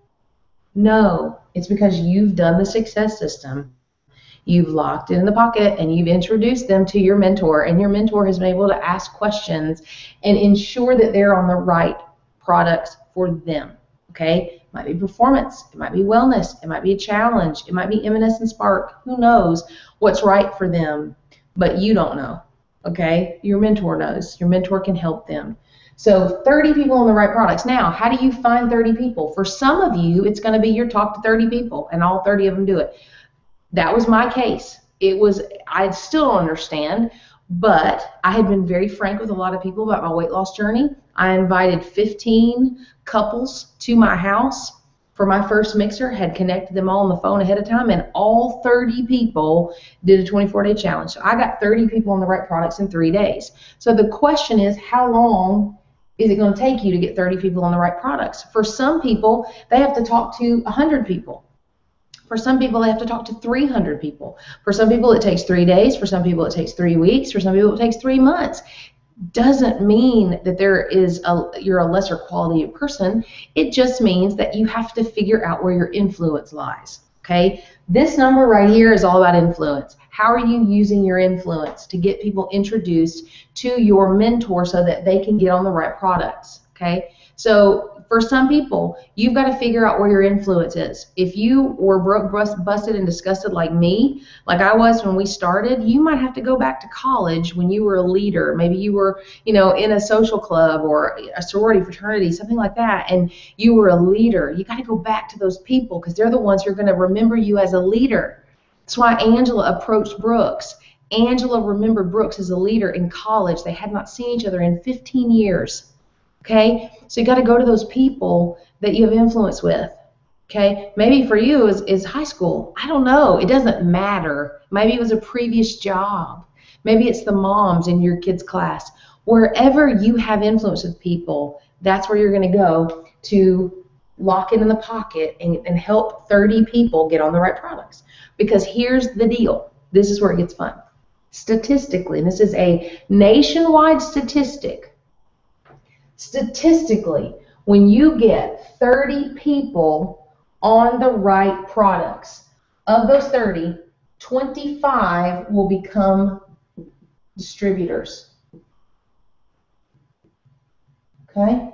No, it's because you've done the success system. You've locked it in the pocket and you've introduced them to your mentor, and your mentor has been able to ask questions and ensure that they're on the right products for them, okay? It might be performance, it might be wellness, it might be a challenge, it might be M&S and Spark. Who knows what's right for them, but you don't know, okay? Your mentor knows. Your mentor can help them. So 30 people on the right products. Now, how do you find 30 people? For some of you, it's going to be your talk to 30 people, and all 30 of them do it. That was my case. I still don't understand, but I had been very frank with a lot of people about my weight loss journey. I invited 15 couples to my house for my first mixer, had connected them all on the phone ahead of time, and all 30 people did a 24-day challenge. So I got 30 people on the right products in 3 days. So the question is, how long is it going to take you to get 30 people on the right products? For some people, they have to talk to 100 people. For some people, they have to talk to 300 people. For some people, it takes 3 days. For some people, it takes 3 weeks. For some people, it takes 3 months. Doesn't mean that you're a lesser quality of person. It just means that you have to figure out where your influence lies. Okay? This number right here is all about influence. How are you using your influence to get people introduced to your mentor so that they can get on the right products? Okay? So for some people, you've got to figure out where your influence is. If you were broke, busted, and disgusted like me, like I was when we started, you might have to go back to college when you were a leader. Maybe you were, in a social club or a sorority fraternity, something like that, and you were a leader. You got to go back to those people because they're the ones who are going to remember you as a leader. That's why Angela approached Brooks. Angela remembered Brooks as a leader in college. They had not seen each other in 15 years. Okay, so you got to go to those people that you have influence with. Okay, maybe for you is high school. I don't know. It doesn't matter. Maybe it was a previous job. Maybe it's the moms in your kids' class. Wherever you have influence with people, that's where you're going to go to lock it in the pocket and help 30 people get on the right products. Because here's the deal. This is where it gets fun. Statistically, and this is a nationwide statistic. Statistically, when you get 30 people on the right products, of those 30, 25 will become distributors. Okay?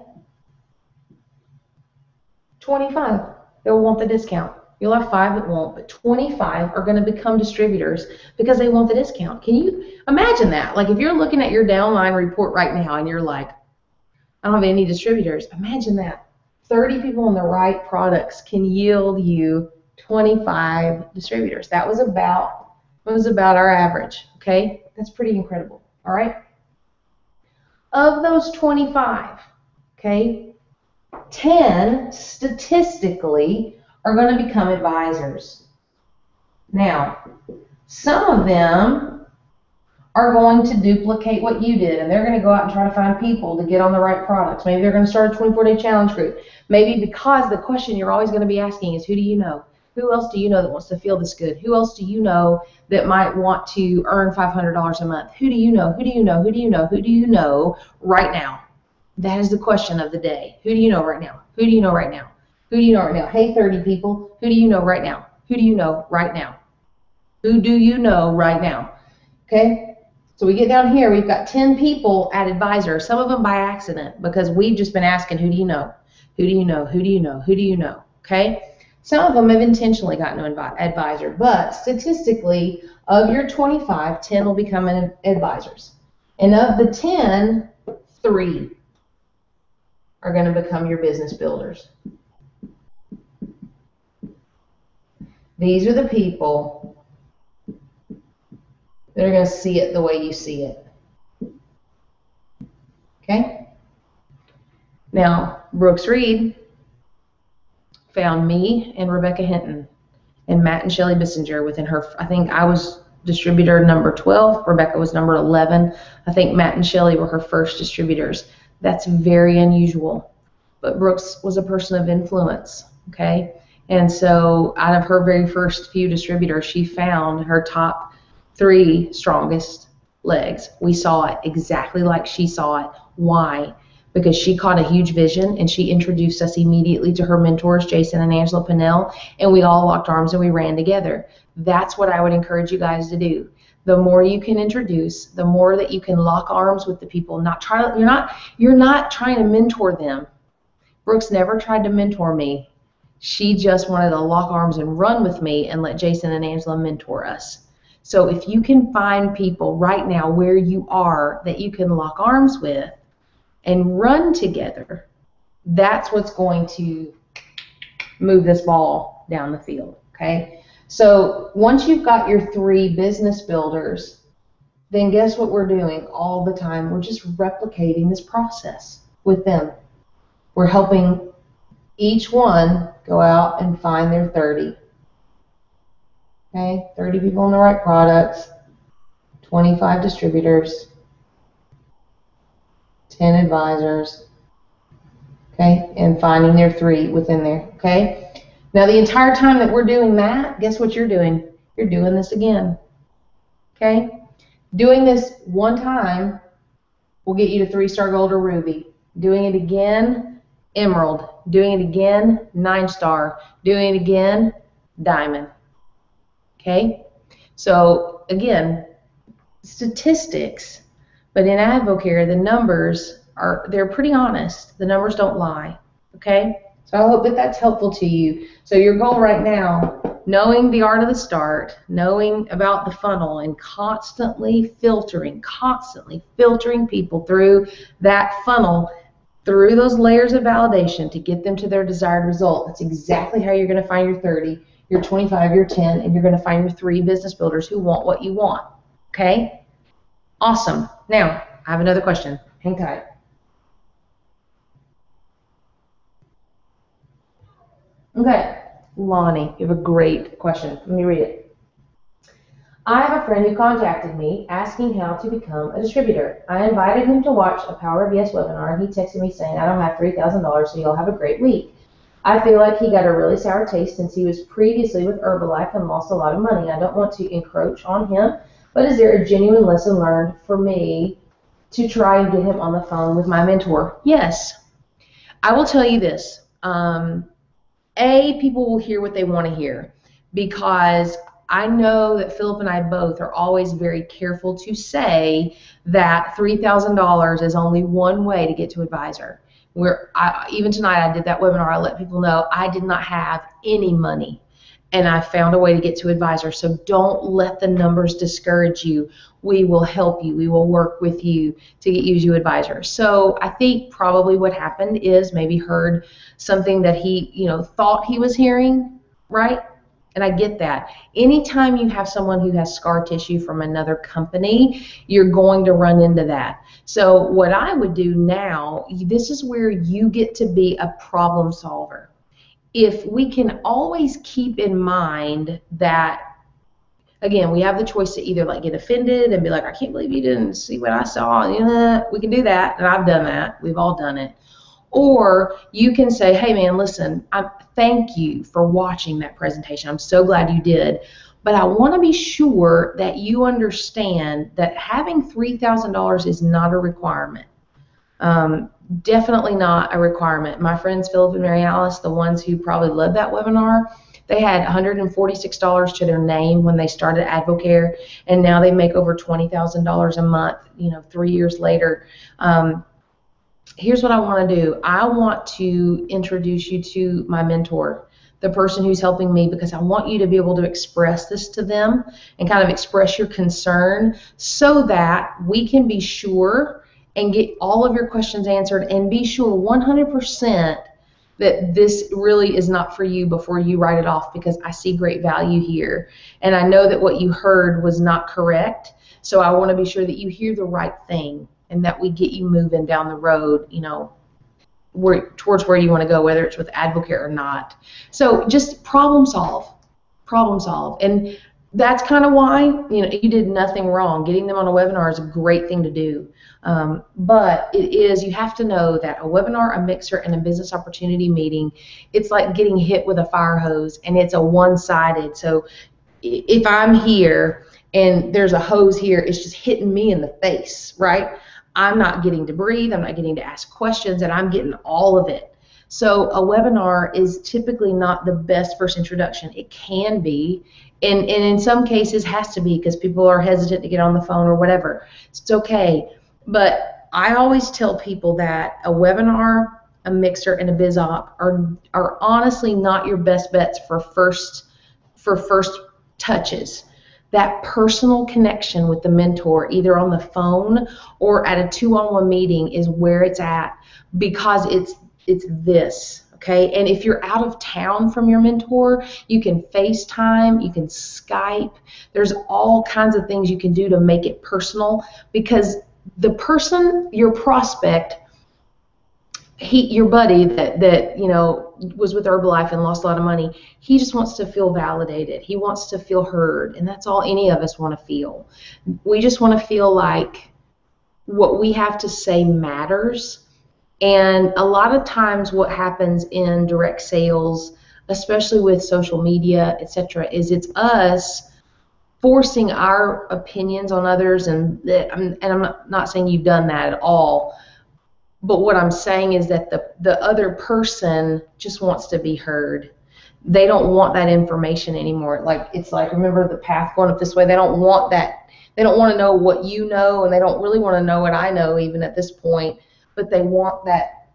25, they'll want the discount. You'll have 5 that won't, but 25 are going to become distributors because they want the discount. Can you imagine that? Like if you're looking at your downline report right now and you're like, I don't have any distributors. Imagine that. 30 people on the right products can yield you 25 distributors. That was about our average. Okay? That's pretty incredible. All right? Of those 25, okay, 10 statistically are going to become advisors. Now, some of them are going to duplicate what you did, and they're going to go out and try to find people to get on the right products. Maybe they're going to start a 24-day challenge group. Maybe because the question you're always going to be asking is, who do you know? Who else do you know that wants to feel this good? Who else do you know that might want to earn $500 a month? Who do you know? Who do you know? Who do you know? Who do you know right now? That is the question of the day. Who do you know right now? Who do you know right now? Who do you know right now? Hey, 30 people, who do you know right now? Who do you know right now? Who do you know right now? Okay? So we get down here, we've got 10 people at advisor, some of them by accident because we've just been asking, who do you know? Who do you know? Who do you know? Who do you know? Okay? Some of them have intentionally gotten an advisor, but statistically, of your 25, 10 will become advisors. And of the 10, 3 are going to become your business builders. These are the people that are going to see it the way you see it. Okay? Now, Brooks Reed found me and Rebecca Hinton and Matt and Shelly Bissinger within her, I think I was distributor number 12, Rebecca was number 11. I think Matt and Shelly were her first distributors. That's very unusual. But Brooks was a person of influence, okay? And so out of her very first few distributors, she found her top 3 strongest legs. We saw it exactly like she saw it. Why? Because she caught a huge vision and she introduced us immediately to her mentors, Jason and Angela Pinnell, and we all locked arms and we ran together. That's what I would encourage you guys to do. The more you can introduce, the more that you can lock arms with the people. You're not trying to mentor them. Brooks never tried to mentor me. She just wanted to lock arms and run with me and let Jason and Angela mentor us. So if you can find people right now where you are that you can lock arms with and run together, that's what's going to move this ball down the field, okay? So once you've got your 3 business builders, then guess what we're doing all the time? We're just replicating this process with them. We're helping each one go out and find their 30. Okay, 30 people in the right products, 25 distributors, 10 advisors, okay, and finding their 3 within there, okay? Now the entire time that we're doing that, guess what you're doing? You're doing this again, okay? Doing this one time will get you to 3-star gold or ruby. Doing it again, emerald. Doing it again, 9-star. Doing it again, diamond. Okay? So again, statistics, but in Advocare, the numbers they're pretty honest. The numbers don't lie. Okay? So I hope that that's helpful to you. So your goal right now, knowing the art of the start, knowing about the funnel, and constantly filtering people through that funnel, through those layers of validation to get them to their desired result. That's exactly how you're going to find your 30, your 25, your 10, and you're going to find your 3 business builders who want what you want. Okay? Awesome. Now, I have another question. Hang tight. Okay, Lonnie, you have a great question. Let me read it. I have a friend who contacted me asking how to become a distributor. I invited him to watch a Power of Yes webinar, and he texted me saying, I don't have $3,000, so you'll have a great week. I feel like he got a really sour taste since he was previously with Herbalife and lost a lot of money. I don't want to encroach on him, but is there a genuine lesson learned for me to try and get him on the phone with my mentor? Yes. I will tell you this. People will hear what they want to hear, because I know that Philip and I both are always very careful to say that $3,000 is only one way to get to advisor. Even tonight I did that webinar, I let people know I did not have any money, and I found a way to get to advisor. So don't let the numbers discourage you. We will help you. We will work with you to get you to advisor. So I think probably what happened is maybe heard something that he, thought he was hearing, right? And I get that. Anytime you have someone who has scar tissue from another company, you're going to run into that. So what I would do now, this is where you get to be a problem solver. If we can always keep in mind that, again, we have the choice to either get offended and be like, I can't believe you didn't see what I saw. We can do that, and I've done that. We've all done it. Or you can say, hey man, listen, thank you for watching that presentation. I'm so glad you did. But I want to be sure that you understand that having $3,000 is not a requirement. Definitely not a requirement. My friends Philip and Mary Alice, the ones who probably led that webinar, they had $146 to their name when they started Advocare, and now they make over $20,000 a month, 3 years later. Here's what I want to do. I want to introduce you to my mentor, the person who's helping me, because I want you to be able to express this to them and kind of express your concern so that we can be sure and get all of your questions answered and be sure 100% that this really is not for you before you write it off, because I see great value here. And I know that what you heard was not correct, so I want to be sure that you hear the right thing and that we get you moving down the road, towards where you want to go, whether it's with Advocare or not. So just problem solve. And that's kind of why, you did nothing wrong. Getting them on a webinar is a great thing to do. But you have to know that a webinar, a mixer, and a business opportunity meeting, it's like getting hit with a fire hose, and it's a one-sided. So if I'm here and there's a hose here, it's just hitting me in the face, right? I'm not getting to breathe, I'm not getting to ask questions, and I'm getting all of it. So a webinar is typically not the best first introduction. It can be, and in some cases has to be, because people are hesitant to get on the phone or whatever. It's okay. But I always tell people that a webinar, a mixer, and a biz op are honestly not your best bets for first touches. That personal connection with the mentor, either on the phone or at a 2-on-1 meeting, is where it's at, because it's this, Okay, and if you're out of town from your mentor, you can FaceTime, you can Skype. There's all kinds of things you can do to make it personal, because the person, your prospect, your buddy that was with Herbalife and lost a lot of money, he just wants to feel validated. He wants to feel heard, and that's all any of us want to feel. We just want to feel like what we have to say matters. And a lot of times what happens in direct sales, especially with social media, etc., is it's us forcing our opinions on others. And I'm not saying you've done that at all, but what I'm saying is that the other person just wants to be heard. They don't want that information anymore. It's like, remember the path going up this way? They don't want that. They don't want to know what you know, and they don't really want to know what I know even at this point. But they want that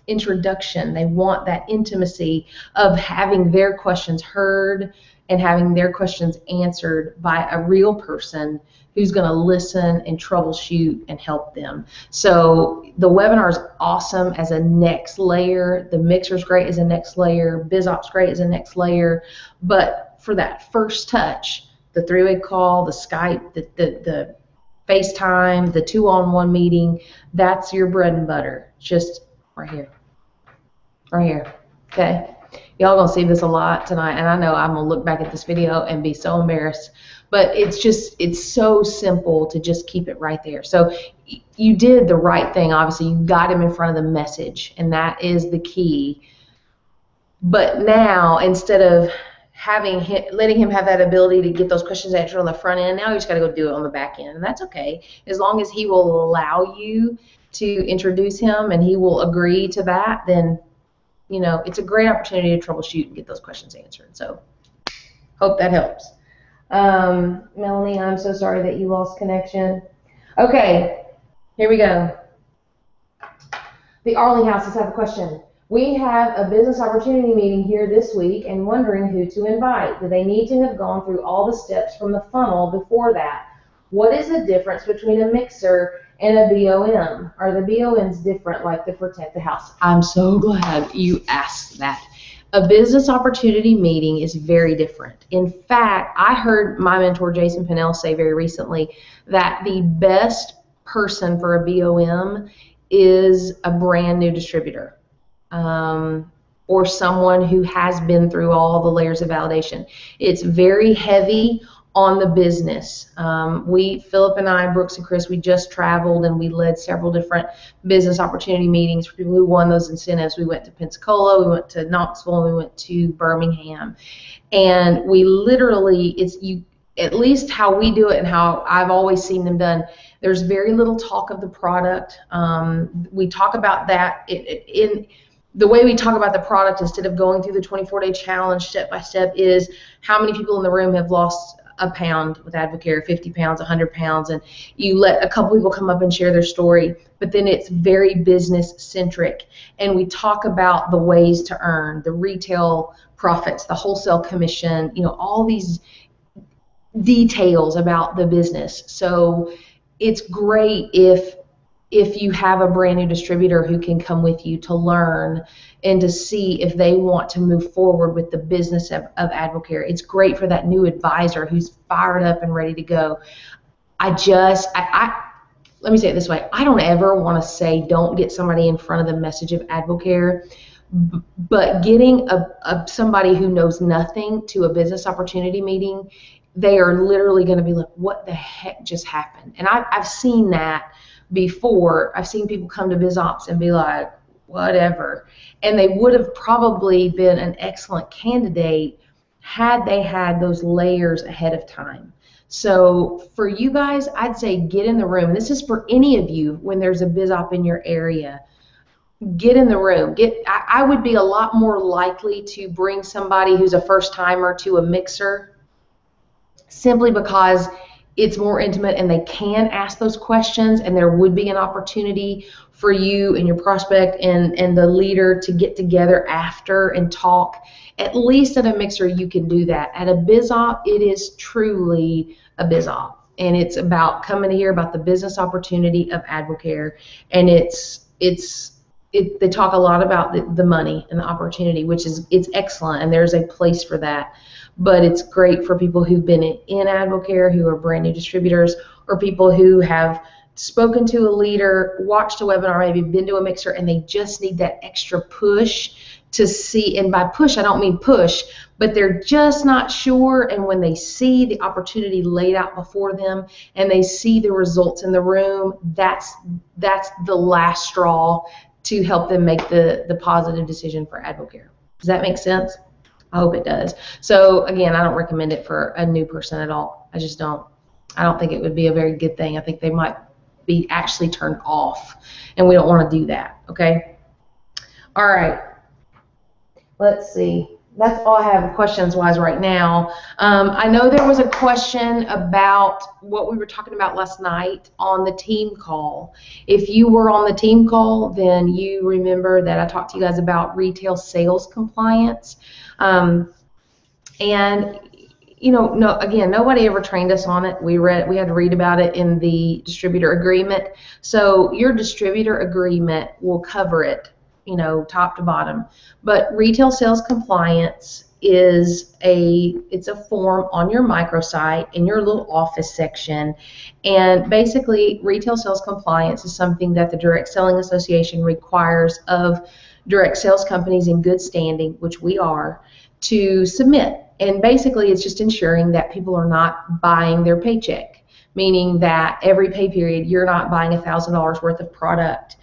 introduction. They want that intimacy of having their questions heard and having their questions answered by a real person who's going to listen and troubleshoot and help them. So the webinar is awesome as a next layer. The mixer's great as a next layer. BizOp's great as a next layer. But for that first touch, the three-way call, the Skype, the FaceTime, the two-on-one meeting, that's your bread and butter. Just right here. Right here. Okay? Y'all gonna see this a lot tonight, and I know I'm gonna look back at this video and be so embarrassed, but it's so simple to just keep it right there. So you did the right thing. Obviously, you got him in front of the message, and that is the key. But now, instead of letting him have that ability to get those questions answered on the front end, now you just got to go do it on the back end, and that's okay. As long as he will allow you to introduce him and he will agree to that, then it's a great opportunity to troubleshoot and get those questions answered. So hope that helps. Melanie, I'm so sorry that you lost connection. Okay, here we go. The Arling Houses have a question. We have a business opportunity meeting here this week and wondering who to invite. Do they need to have gone through all the steps from the funnel before that? What is the difference between a mixer and a BOM? Are the BOMs different, like the Protect the House? I'm so glad you asked that. A business opportunity meeting is very different. In fact, I heard my mentor Jason Pinnell say very recently that the best person for a BOM is a brand new distributor. Or someone who has been through all the layers of validation. It's very heavy on the business. Philip and I, Brooks and Chris, we just traveled and we led several different business opportunity meetings for people who won those incentives. We went to Pensacola, we went to Knoxville, and we went to Birmingham. And we literally, at least how we do it and how I've always seen them done, there's very little talk of the product. We talk about that in the way we talk about the product, instead of going through the 24-day challenge step by step, is how many people in the room have lost a pound with Advocare, 50 pounds, 100 pounds, and you let a couple people come up and share their story, but then it's very business centric, and we talk about the ways to earn, the retail profits, the wholesale commission, all these details about the business. So it's great if you have a brand new distributor who can come with you to learn and to see if they want to move forward with the business of Advocare. It's great for that new advisor who's fired up and ready to go. Let me say it this way. I don't ever want to say don't get somebody in front of the message of Advocare, but getting somebody who knows nothing to a business opportunity meeting, they are literally going to be like, what the heck just happened? And I've seen that before. I've seen people come to BizOps and be like, whatever. And they would have probably been an excellent candidate had they had those layers ahead of time. So for you guys, I'd say get in the room. And this is for any of you when there's a BizOp in your area. Get in the room. I would be a lot more likely to bring somebody who's a first-timer to a mixer, simply because it's more intimate and they can ask those questions, and there would be an opportunity for you and your prospect and the leader to get together after and talk. At least at a mixer you can do that. At a BizOp, it is truly a BizOp, and it's about coming to hear about the business opportunity of Advocare, and it's they talk a lot about the money and the opportunity, which it's excellent, and there's a place for that. But it's great for people who've been in AdvoCare, who are brand new distributors, or people who have spoken to a leader, watched a webinar, maybe been to a mixer, and they just need that extra push to see. And by push, I don't mean push, but they're just not sure. And when they see the opportunity laid out before them and they see the results in the room, that's the last straw to help them make the positive decision for AdvoCare. Does that make sense? I hope it does. So again, I don't recommend it for a new person at all. I just don't. I don't think it would be a very good thing. I think they might be actually turned off, and we don't want to do that. Okay. All right. Let's see. That's all I have questions-wise right now. I know there was a question about what we were talking about last night on the team call. If you were on the team call, then you remember that I talked to you guys about retail sales compliance. And you know, again, nobody ever trained us on it. We had to read about it in the distributor agreement. So your distributor agreement will cover it, you know, top to bottom. But retail sales compliance it's a form on your microsite in your little office section. And basically, retail sales compliance is something that the Direct Selling Association requires of direct sales companies in good standing, which we are, to submit. And basically, it's just ensuring that people are not buying their paycheck, meaning that every pay period, you're not buying $1,000 worth of product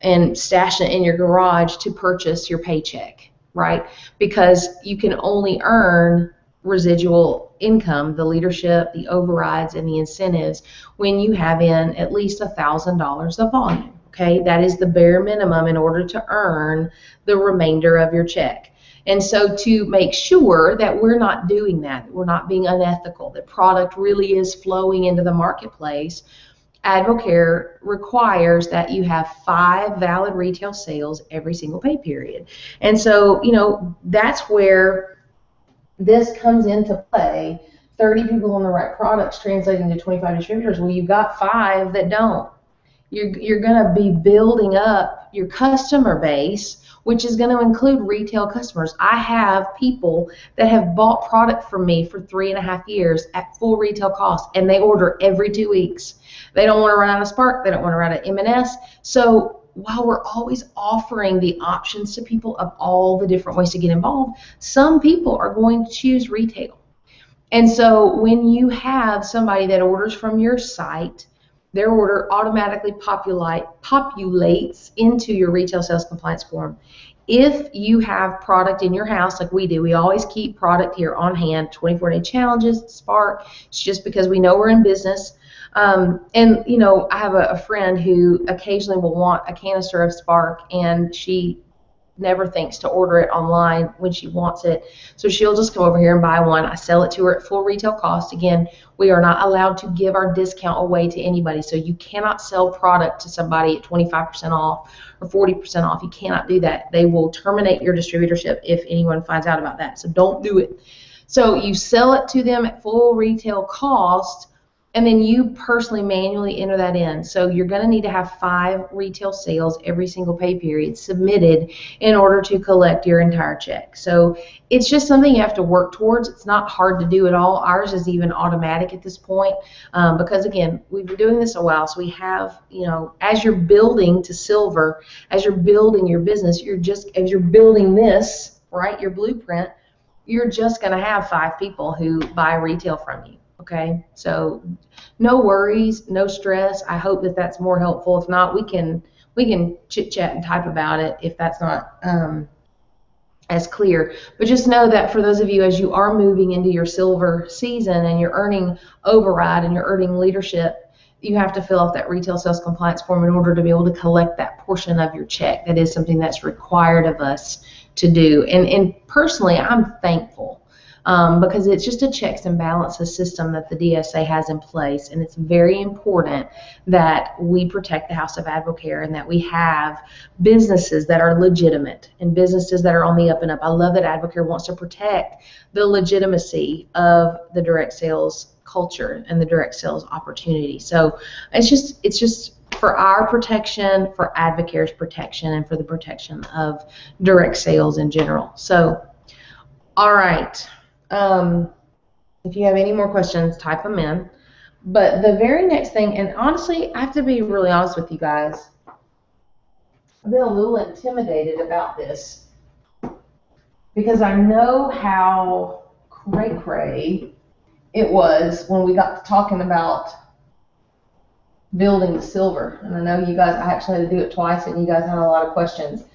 and stashing it in your garage to purchase your paycheck, right? Because you can only earn residual income, the leadership, the overrides, and the incentives when you have in at least $1,000 of volume, okay? That is the bare minimum in order to earn the remainder of your check. And so to make sure that we're not doing that we're not being unethical, that product really is flowing into the marketplace, AdvoCare requires that you have 5 valid retail sales every single pay period. And so, you know, that's where this comes into play. 30 people on the right products translating to 25 distributors. Well, you've got 5 that don't. You're going to be building up your customer base, which is going to include retail customers. I have people that have bought product from me for 3.5 years at full retail cost, and they order every 2 weeks. They don't want to run out of Spark. They don't want to run out of M&S. So while we're always offering the options to people of all the different ways to get involved, some people are going to choose retail. And so when you have somebody that orders from your site, their order automatically populates into your retail sales compliance form. If you have product in your house, like we do, we always keep product here on hand, 24-day challenges, Spark. It's just because we know we're in business. And, you know, I have a friend who occasionally will want a canister of Spark, and she never thinks to order it online when she wants it. So she'll just come over here and buy one. I sell it to her at full retail cost. Again, we are not allowed to give our discount away to anybody. So you cannot sell product to somebody at 25% off or 40% off. You cannot do that. They will terminate your distributorship if anyone finds out about that. So don't do it. So you sell it to them at full retail cost, and then you personally manually enter that in. So you're going to need to have 5 retail sales every single pay period submitted in order to collect your entire check. So it's just something you have to work towards. It's not hard to do at all. Ours is even automatic at this point because, again, we've been doing this a while. So we have, you know, as you're building to silver, as you're building your business, as you're building this, right, your blueprint, you're just going to have 5 people who buy retail from you. Okay, so no worries, no stress. I hope that that's more helpful. If not, we can chit chat and type about it if that's not as clear. But just know that for those of you, as you are moving into your silver season and you're earning override and you're earning leadership, you have to fill out that retail sales compliance form in order to be able to collect that portion of your check. That is something that's required of us to do. And personally, I'm thankful. Because it's just a checks and balances system that the DSA has in place, and it's very important that we protect the House of AdvoCare and that we have businesses that are legitimate and businesses that are on the up and up. I love that AdvoCare wants to protect the legitimacy of the direct sales culture and the direct sales opportunity. So it's just for our protection, for Advocare's protection, and for the protection of direct sales in general. So, all right. If you have any more questions, type them in. But the very next thing, and honestly, I have to be really honest with you guys, I've been a little intimidated about this because I know how cray-cray it was when we got to talking about building the silver. And I know you guys, I actually had to do it twice, and you guys had a lot of questions.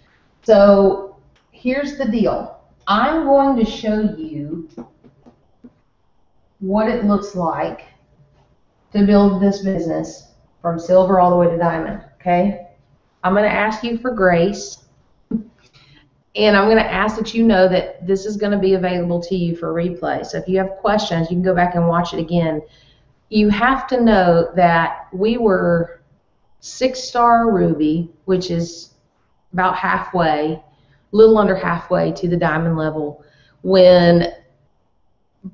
So here's the deal. I'm going to show you what it looks like to build this business from silver all the way to diamond, okay? I'm going to ask you for grace, and I'm going to ask that you know that this is going to be available to you for replay. So if you have questions, you can go back and watch it again. You have to know that we were 6-star ruby, which is about halfway, a little under halfway to the diamond level, when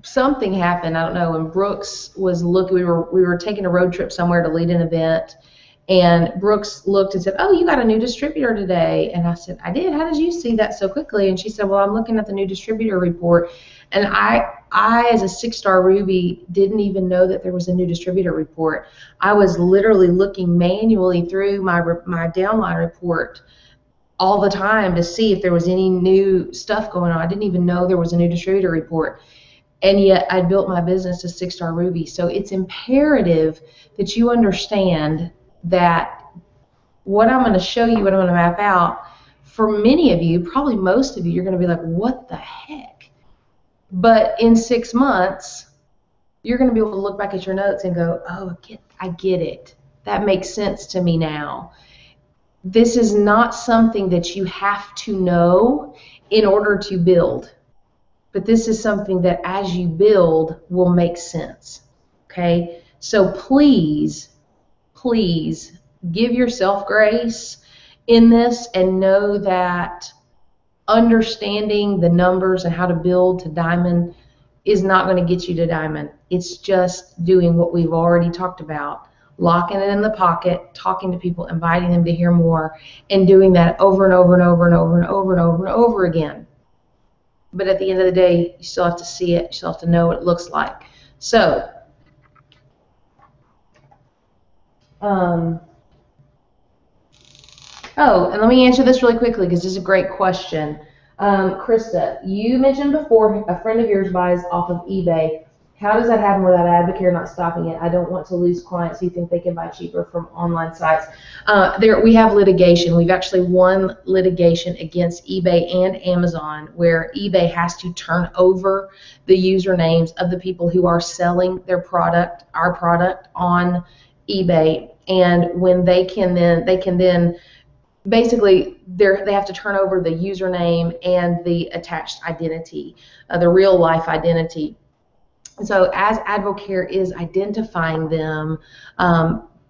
something happened. I don't know, when Brooks was looking, we were taking a road trip somewhere to lead an event, and Brooks looked and said, "Oh, you got a new distributor today." And I said, "I did. How did you see that so quickly?" And she said, "Well, I'm looking at the new distributor report." And I as a 6-star ruby, didn't even know that there was a new distributor report. I was literally looking manually through my downline report all the time to see if there was any new stuff going on. I didn't even know there was a new distributor report. And yet I built my business to 6-star ruby. So it's imperative that you understand that what I'm going to show you, what I'm going to map out, for many of you, probably most of you, you're going to be like, what the heck? But in 6 months, you're going to be able to look back at your notes and go, oh, I get it. That makes sense to me now. This is not something that you have to know in order to build. But this is something that as you build will make sense, okay? So please, please give yourself grace in this and know that understanding the numbers and how to build to diamond is not going to get you to diamond. It's just doing what we've already talked about, locking it in the pocket, talking to people, inviting them to hear more, and doing that over and over and over and over and over and over and over again. But at the end of the day, you still have to see it. You still have to know what it looks like. So, oh, and let me answer this really quickly because this is a great question. Krista, you mentioned before a friend of yours buys off of eBay. How does that happen without Advocare not stopping it? I don't want to lose clients who think they can buy cheaper from online sites. We have litigation. We've actually won litigation against eBay and Amazon where eBay has to turn over the usernames of the people who are selling their product, our product, on eBay. And when they can then basically they have to turn over the username and the attached identity, the real life identity. So as Advocare is identifying them,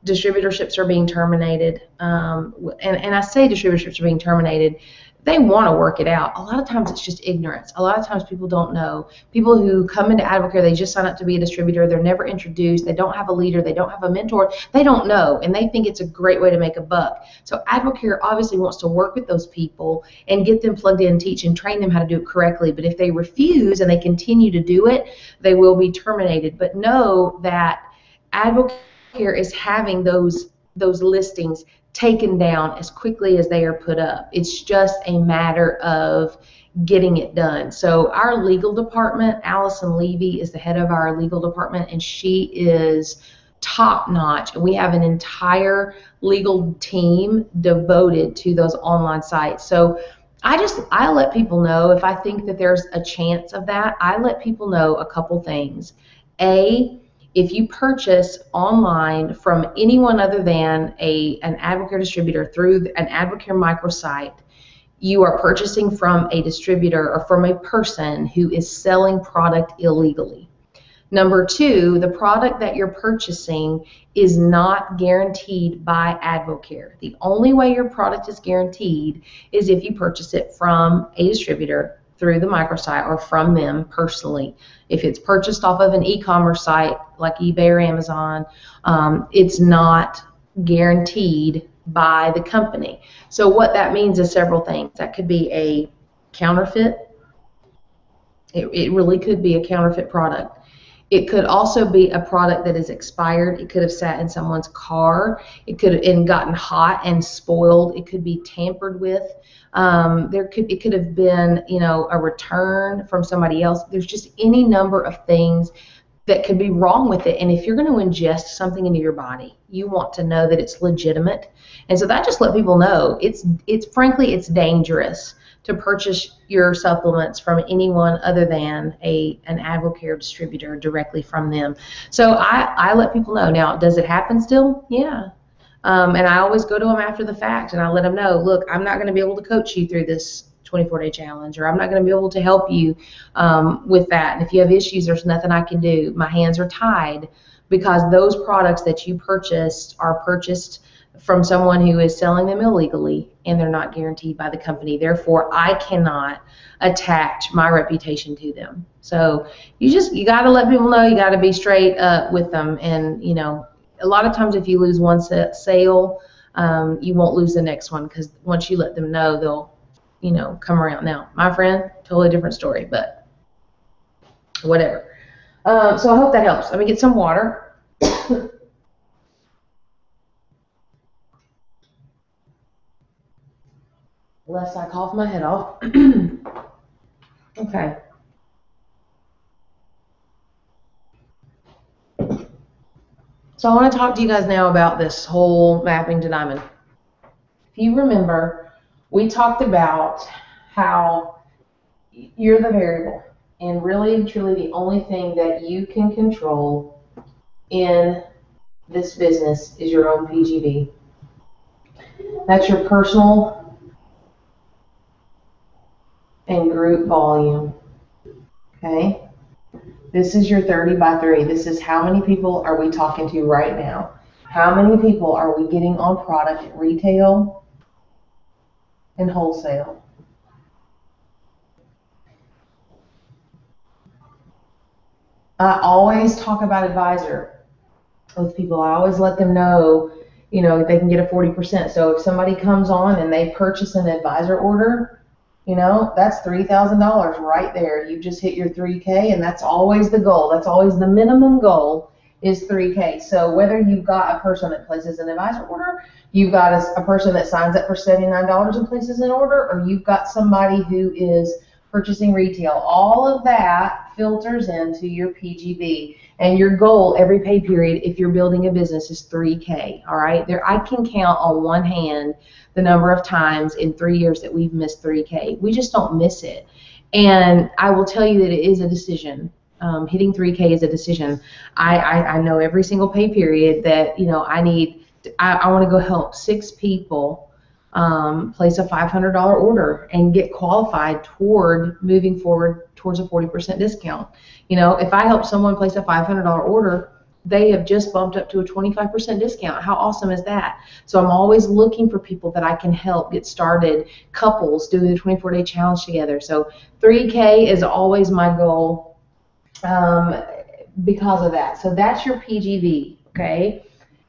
distributorships are being terminated. And I say distributorships are being terminated. They want to work it out. A lot of times it's just ignorance. A lot of times people don't know. People who come into Advocare, they just sign up to be a distributor. They're never introduced. They don't have a leader. They don't have a mentor. They don't know, and they think it's a great way to make a buck. So Advocare obviously wants to work with those people and get them plugged in, teach, and train them how to do it correctly. But if they refuse and they continue to do it, they will be terminated. But know that Advocare is having those listings taken down as quickly as they are put up. It's just a matter of getting it done. So our legal department, Allison Levy is the head of our legal department, and she is top notch. We have an entire legal team devoted to those online sites. So I let people know if I think that there's a chance of that. I let people know a couple things. If you purchase online from anyone other than an Advocare distributor through an Advocare microsite, you are purchasing from a distributor or from a person who is selling product illegally. Number two, the product that you're purchasing is not guaranteed by Advocare. The only way your product is guaranteed is if you purchase it from a distributor through the microsite or from them personally. If it's purchased off of an e-commerce site like eBay or Amazon, it's not guaranteed by the company. So what that means is several things. That could be a counterfeit. It really could be a counterfeit product. It could also be a product that is expired. It could have sat in someone's car. It could have gotten hot and spoiled. It could be tampered with. It could have been, a return from somebody else. There's just any number of things that could be wrong with it. And if you're going to ingest something into your body, you want to know that it's legitimate. And so that just let people know it's frankly, it's dangerous to purchase your supplements from anyone other than an Advocare distributor directly from them. So I let people know. Now, does it happen still? Yeah. And I always go to them after the fact, and I let them know, look, I'm not going to be able to coach you through this 24-day challenge, or I'm not going to be able to help you with that. And if you have issues, there's nothing I can do. My hands are tied, because those products that you purchased are purchased from someone who is selling them illegally, and they're not guaranteed by the company. Therefore, I cannot attach my reputation to them. So you got to let people know. You got to be straight up with them. And, a lot of times if you lose one sale, you won't lose the next one, because once you let them know, they'll come around. Now, my friend, totally different story, but whatever. So I hope that helps. Let me get some water. Lest I cough my head off. Okay. So I want to talk to you guys now about this whole mapping to diamond. If you remember, we talked about how you're the variable, and really and truly the only thing that you can control in this business is your own PGV. That's your personal and group volume. Okay? This is your 30 by 3. This is how many people are we talking to right now? How many people are we getting on product at retail and wholesale? I always talk about advisor with people. I always let them know, they can get a 40%. So if somebody comes on and they purchase an advisor order, that's $3,000 right there. You just hit your 3K, and that's always the goal. That's always the minimum goal, is 3K. So whether you've got a person that places an advisor order, you've got a person that signs up for $79 and places an order, or you've got somebody who is purchasing retail, all of that filters into your PGV. And your goal every pay period, if you're building a business, is 3K. All right, I can count on one hand the number of times in 3 years that we've missed 3K. We just don't miss it. And I will tell you that it is a decision. Hitting 3K is a decision. I know every single pay period that I want to go help 6 people place a $500 order and get qualified toward moving forward towards a 40% discount. If I help someone place a $500 order, they have just bumped up to a 25% discount. How awesome is that? So I'm always looking for people that I can help get started, couples doing the 24-day challenge together. So 3K is always my goal because of that. So that's your PGV, okay?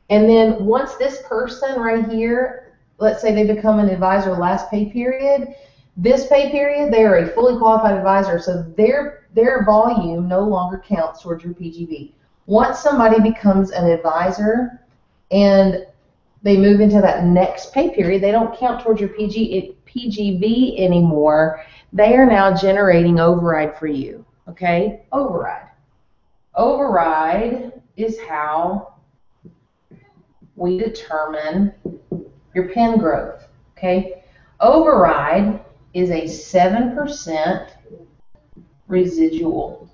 And then once this person right here, let's say they become an advisor last pay period, this pay period, they are a fully qualified advisor, so their volume no longer counts towards your PGV. Once somebody becomes an advisor and they move into that next pay period, they don't count towards your PGV anymore. They are now generating override for you, okay? Override. Override is how we determine your pen growth, okay? Override is a 7% residual,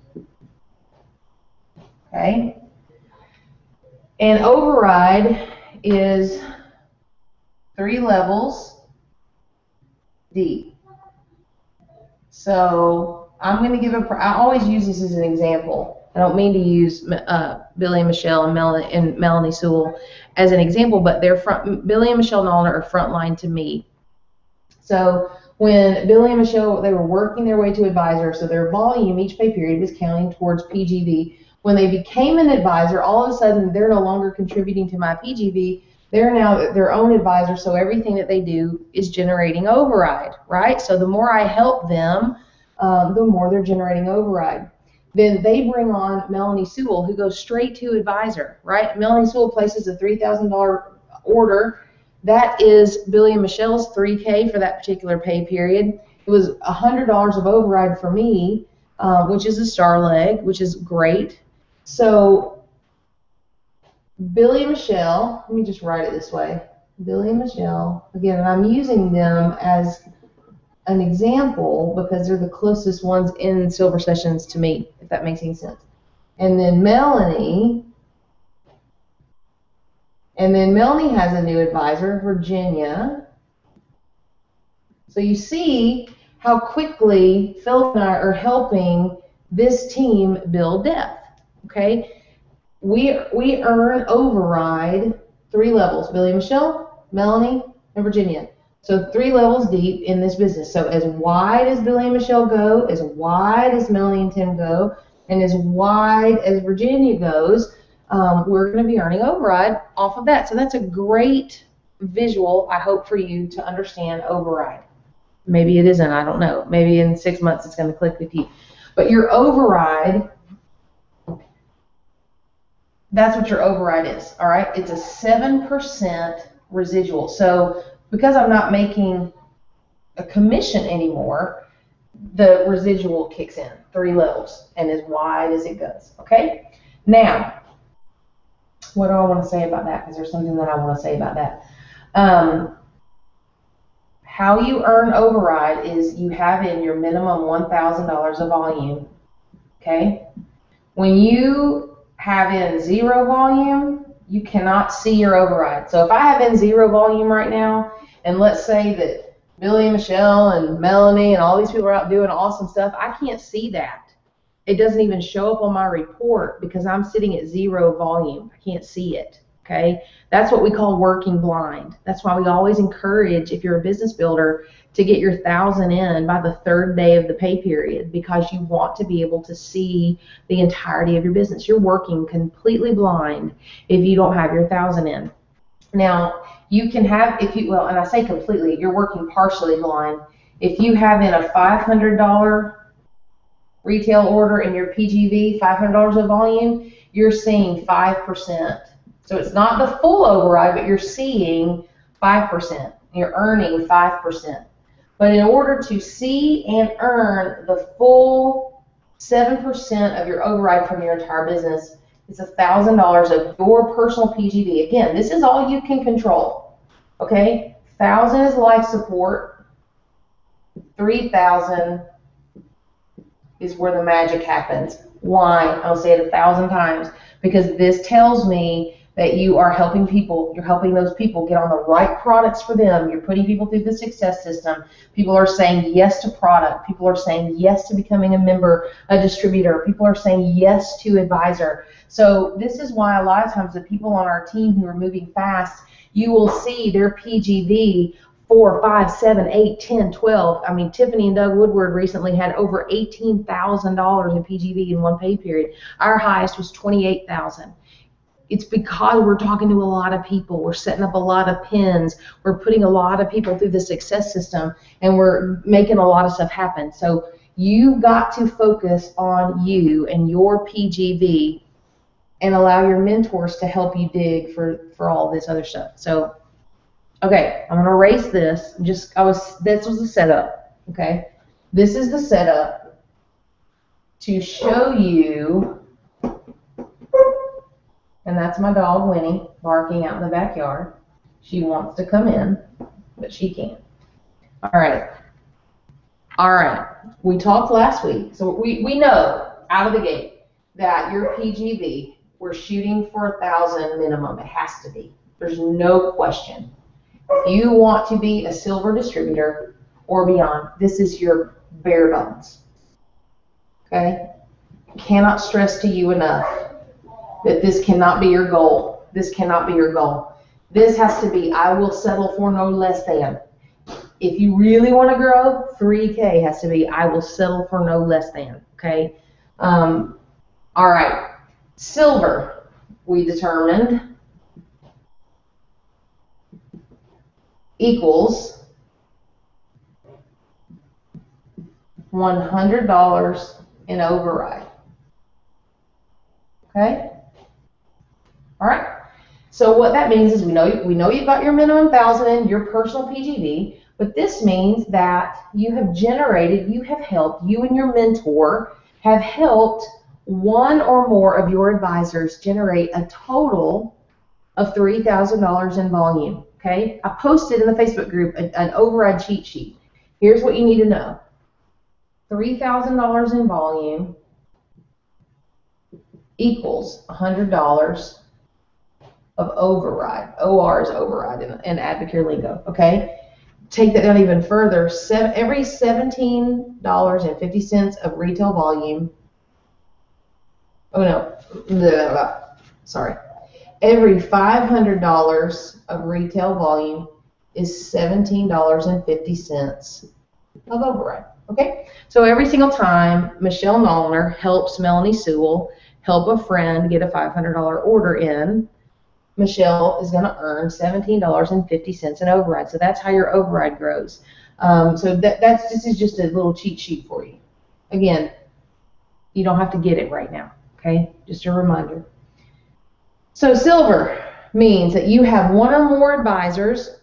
okay? And override is 3 levels deep. So I'm going to give I always use this as an example. I don't mean to use Billy and Michelle and Melanie Sewell as an example, but Billy and Michelle Nolan are frontline to me. So when Billy and Michelle, they were working their way to advisor, so their volume each pay period was counting towards PGV. When they became an advisor, all of a sudden they're no longer contributing to my PGV. They're now their own advisor, so everything that they do is generating override, right? So the more I help them, the more they're generating override. Then they bring on Melanie Sewell, who goes straight to advisor, right? Melanie Sewell places a $3,000 order. That is Billy and Michelle's $3K for that particular pay period. It was $100 of override for me, which is a star leg, which is great. So Billy and Michelle, let me just write it this way. Billy and Michelle, again, and I'm using them as an example because they're the closest ones in silver sessions to me, if that makes any sense. And then Melanie has a new advisor, Virginia. So you see how quickly Phil and I are helping this team build depth, okay? We earn override 3 levels, Billy and Michelle, Melanie, and Virginia. So 3 levels deep in this business. So as wide as Billy and Michelle go, as wide as Melanie and Tim go, and as wide as Virginia goes, we're going to be earning override off of that. So that's a great visual, I hope, for you to understand override. Maybe it isn't, I don't know. Maybe in 6 months it's going to click with you. But your override, that's what your override is, all right? It's a 7% residual. So because I'm not making a commission anymore, the residual kicks in 3 levels and as wide as it goes, okay? Now, what do I want to say about that? Because there's something that I want to say about that. How you earn override is you have in your minimum $1,000 of volume, okay? When you have in 0 volume, you cannot see your override. So if I have in 0 volume right now, and let's say that Billy and Michelle and Melanie and all these people are out doing awesome stuff, I can't see that. It doesn't even show up on my report because I'm sitting at 0 volume. I can't see it, okay? That's what we call working blind. That's why we always encourage, if you're a business builder, to get your 1,000 in by the 3rd day of the pay period, because you want to be able to see the entirety of your business. You're working completely blind if you don't have your 1,000 in. Now, you can have, well, and I say completely, you're working partially blind. If you have in a $500 retail order in your PGV, $500 of volume, you're seeing 5%. So it's not the full override, but you're seeing 5%. You're earning 5%. But in order to see and earn the full 7% of your override from your entire business, it's $1,000 of your personal PGV. Again, this is all you can control. Okay? 1,000 is life support. 3,000 is where the magic happens. Why? I'll say it 1,000 times. Because this tells me that you are helping people. You're helping those people get on the right products for them. You're putting people through the success system. People are saying yes to product. People are saying yes to becoming a member, a distributor. People are saying yes to advisor. So this is why a lot of times the people on our team who are moving fast, you will see their PGV 4, 5, 7, 8, 10, 12. I mean, Tiffany and Doug Woodward recently had over $18,000 in PGV in one pay period. Our highest was $28,000. It's because we're talking to a lot of people. We're setting up a lot of pins. We're putting a lot of people through the success system, and we're making a lot of stuff happen. So you've got to focus on you and your PGV and allow your mentors to help you dig for all this other stuff. So, okay, I'm going to erase this. This was the setup, okay? This is the setup to show you. And that's my dog, Winnie, barking out in the backyard. She wants to come in, but she can't. All right. All right. We talked last week. So we know out of the gate that your PGV, we're shooting for 1,000 minimum. It has to be. There's no question. If you want to be a silver distributor or beyond, this is your bare bones. Okay? Cannot stress to you enough that this cannot be your goal. This cannot be your goal. This has to be, I will settle for no less than. If you really want to grow, 3K has to be, I will settle for no less than. Okay? All right. Silver, we determined equals $100 in override. Okay? All right. So what that means is we know you've got your minimum 1,000 in your personal PGV, but this means that you have generated, you have helped, you and your mentor have helped one or more of your advisors generate a total of $3,000 in volume. Okay? I posted in the Facebook group an override cheat sheet. Here's what you need to know. $3,000 in volume equals $100 of override. OR is override in Advocare lingo. Okay? Take that down even further. Every $17.50 of retail volume. Oh no. Sorry. Every $500 of retail volume is $17.50 of override. Okay? So every single time Michelle Nollner helps Melanie Sewell help a friend get a $500 order in, Michelle is going to earn $17.50 in override. So that's how your override grows. This is just a little cheat sheet for you. Again, you don't have to get it right now. Okay? Just a reminder. So silver means that you have one or more advisors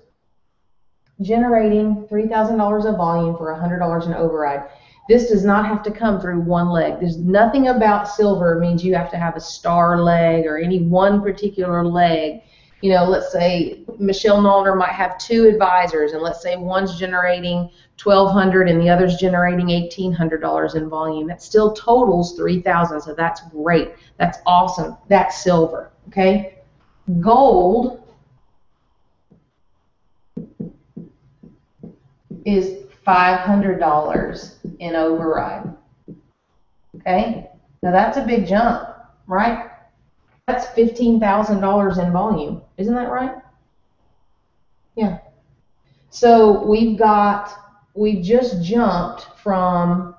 generating $3,000 of volume for $100 in override. This does not have to come through one leg. There's nothing about silver means you have to have a star leg or any one particular leg. You know, let's say Michelle Nollner might have two advisors, and let's say one's generating $1,200 and the other's generating $1,800 in volume. That still totals $3,000, so that's great. That's awesome. That's silver. Okay? Gold is $500 in override. Okay? Now that's a big jump, right? That's $15,000 in volume. Isn't that right? Yeah. So we've just jumped from,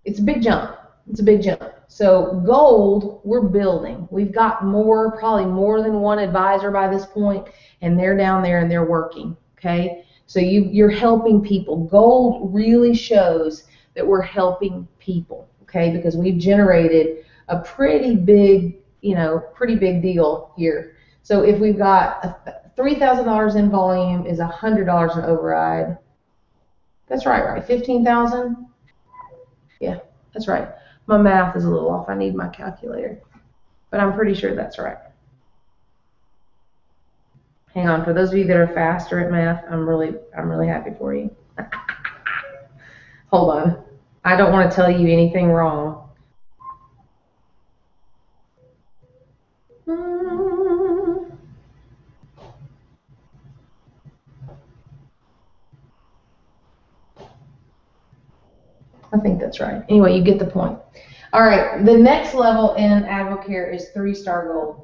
it's a big jump. It's a big jump. So gold, we're building. We've got probably more than one advisor by this point, and they're down there and they're working. Okay? So you're helping people. Gold really shows that we're helping people, okay? Because we've generated a pretty big deal here. So if we've got $3,000 in volume is $100 in override. That's right? 15,000? Yeah, that's right. My math is a little off. I need my calculator, but I'm pretty sure that's right. Hang on, for those of you that are faster at math, I'm really happy for you. Hold on. I don't want to tell you anything wrong. I think that's right. Anyway, you get the point. All right, the next level in Advocare is 3-star gold.